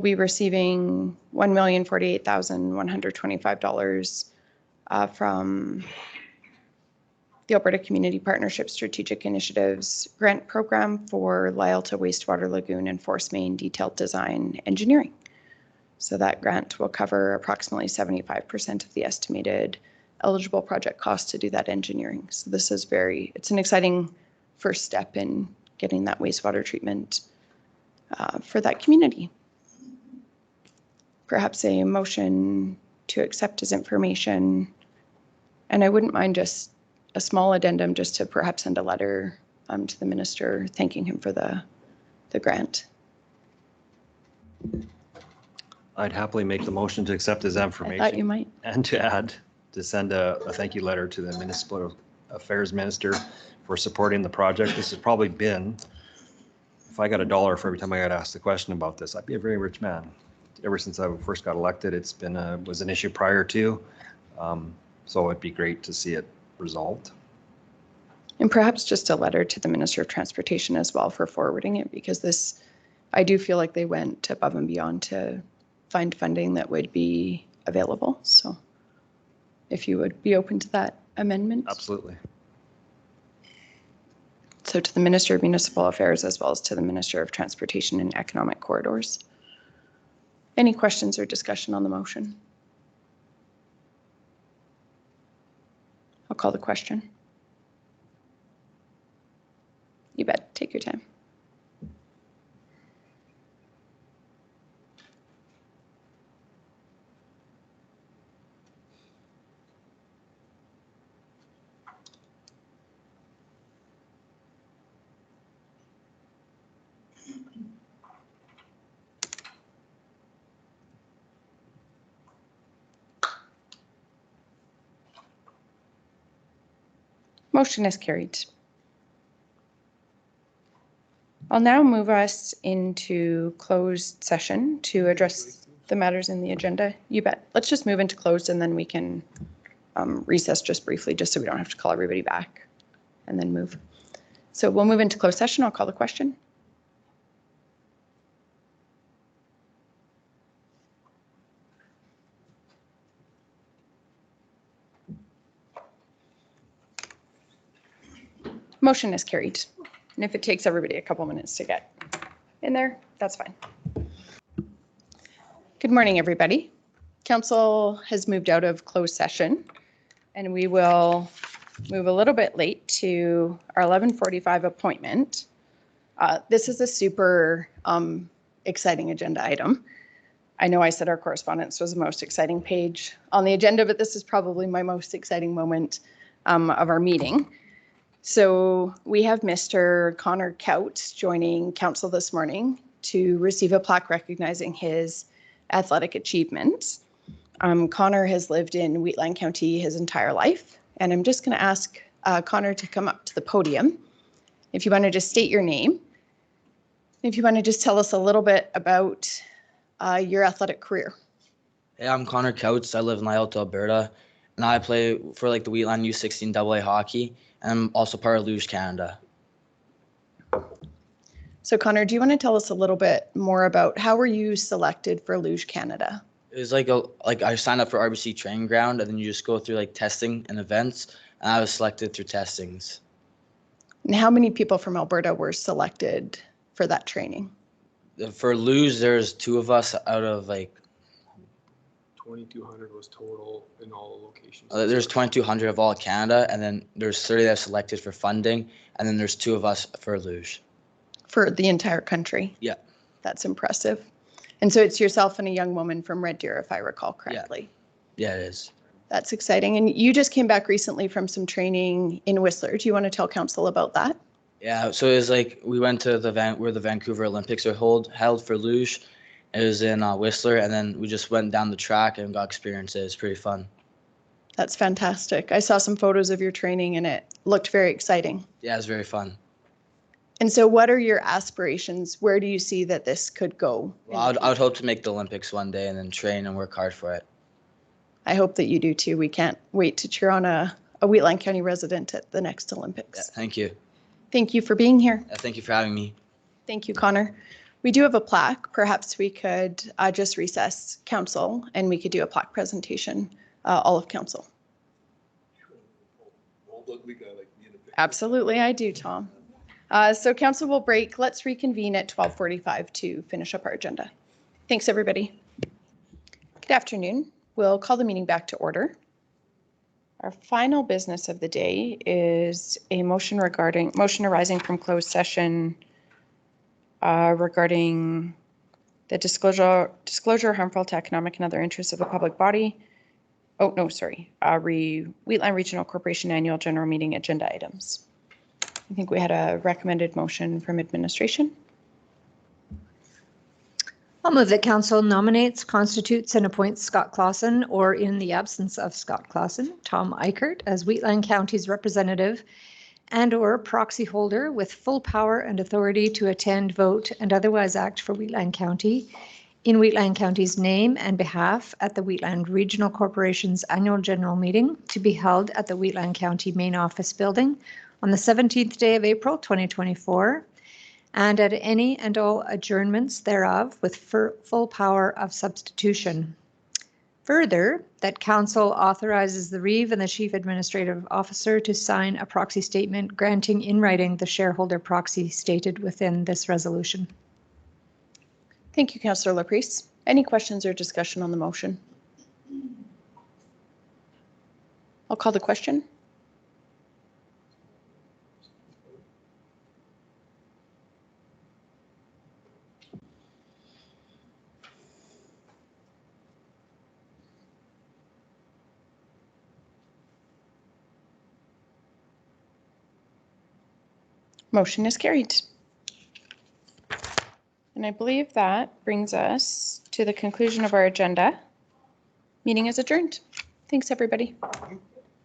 be receiving $1,048,125 from the Alberta Community Partnership Strategic Initiatives Grant Program for Lyalta Wastewater Lagoon and Force Main Detailed Design Engineering. So that grant will cover approximately 75% of the estimated eligible project cost to do that engineering. So this is it's an exciting first step in getting that wastewater treatment for that community. Perhaps a motion to accept as information, and I wouldn't mind just a small addendum just to perhaps send a letter to the minister thanking him for the grant. I'd happily make the motion to accept his information. I thought you might. And to send a thank you letter to the Municipal Affairs Minister for supporting the project. This has probably been, if I got $1 for every time I got asked the question about this, I'd be a very rich man. Ever since I first got elected, it's been was an issue prior to. So it'd be great to see it resolved. And perhaps just a letter to the Minister of Transportation as well for forwarding it, because I do feel like they went above and beyond to find funding that would be available. So if you would be open to that amendment. Absolutely. So to the Minister of Municipal Affairs as well as to the Minister of Transportation and Economic Corridors. Any questions or discussion on the motion? I'll call the question. You bet. Take your time. Motion is carried. I'll now move us into closed session to address the matters in the agenda. You bet. Let's just move into closed and then we can recess just briefly, just so we don't have to call everybody back and then move. So we'll move into closed session. I'll call the question. Motion is carried. And if it takes everybody a couple minutes to get in there, that's fine. Good morning, everybody. Council has moved out of closed session, and we will move a little bit late to our 11:45 appointment. This is a super exciting agenda item. I know I said our correspondence was the most exciting page on the agenda, but this is probably my most exciting moment of our meeting. So we have Mr. Connor Couts joining council this morning to receive a plaque recognizing his athletic achievements. Connor has lived in Wheatland County his entire life, and I'm just going to ask Connor to come up to the podium. If you want to just state your name, if you want to just tell us a little bit about your athletic career. Hey, I'm Connor Couts. I live in Lyalta, Alberta, and I play for the Wheatland U16 AA hockey. And I'm also part of Luge Canada. So Connor, do you want to tell us a little bit more about how were you selected for Luge Canada? It was I signed up for RBC Training Ground, and then you just go through testing and events, and I was selected through testings. And how many people from Alberta were selected for that training? For Luge, there's 2 of us out of 2,200 was total in all locations. There's 2,200 of all Canada, and then there's 30 that are selected for funding, and then there's 2 of us for Luge. For the entire country? Yeah. That's impressive. And so it's yourself and a young woman from Red Deer, if I recall correctly. Yeah, it is. That's exciting. And you just came back recently from some training in Whistler. Do you want to tell council about that? Yeah, so it was like we went to where the Vancouver Olympics are held for luge. It was in Whistler, and then we just went down the track and got experience. It was pretty fun. That's fantastic. I saw some photos of your training and it looked very exciting. Yeah, it was very fun. And so what are your aspirations? Where do you see that this could go? Well, I would hope to make the Olympics one day and then train and work hard for it. I hope that you do too. We can't wait to cheer on a Wheatland County resident at the next Olympics. Yeah, thank you. Thank you for being here. Thank you for having me. Thank you, Connor. We do have a plaque. Perhaps we could just recess council and we could do a plaque presentation, all of council. Absolutely, I do, Tom. So council will break. Let's reconvene at 12:45 to finish up our agenda. Thanks, everybody. Good afternoon. We'll call the meeting back to order. Our final business of the day is a motion arising from closed session regarding the disclosure harmful to economic and other interests of the public body. Oh, no, sorry. Wheatland Regional Corporation Annual General Meeting agenda items. I think we had a recommended motion from administration. I'll move that council nominates, constitutes, and appoints Scott Clausen, or in the absence of Scott Clausen, Tom Eichert, as Wheatland County's representative and/or proxy holder with full power and authority to attend, vote, and otherwise act for Wheatland County in Wheatland County's name and behalf at the Wheatland Regional Corporation's annual general meeting to be held at the Wheatland County main office building on the 17th day of April 2024, and at any and all adjournments thereof with full power of substitution. Further, that council authorizes the Reeve and the Chief Administrative Officer to sign a proxy statement granting in writing the shareholder proxy stated within this resolution. Thank you, Councillor Laprise. Any questions or discussion on the motion? I'll call the question. Motion is carried. And I believe that brings us to the conclusion of our agenda. Meeting is adjourned. Thanks, everybody.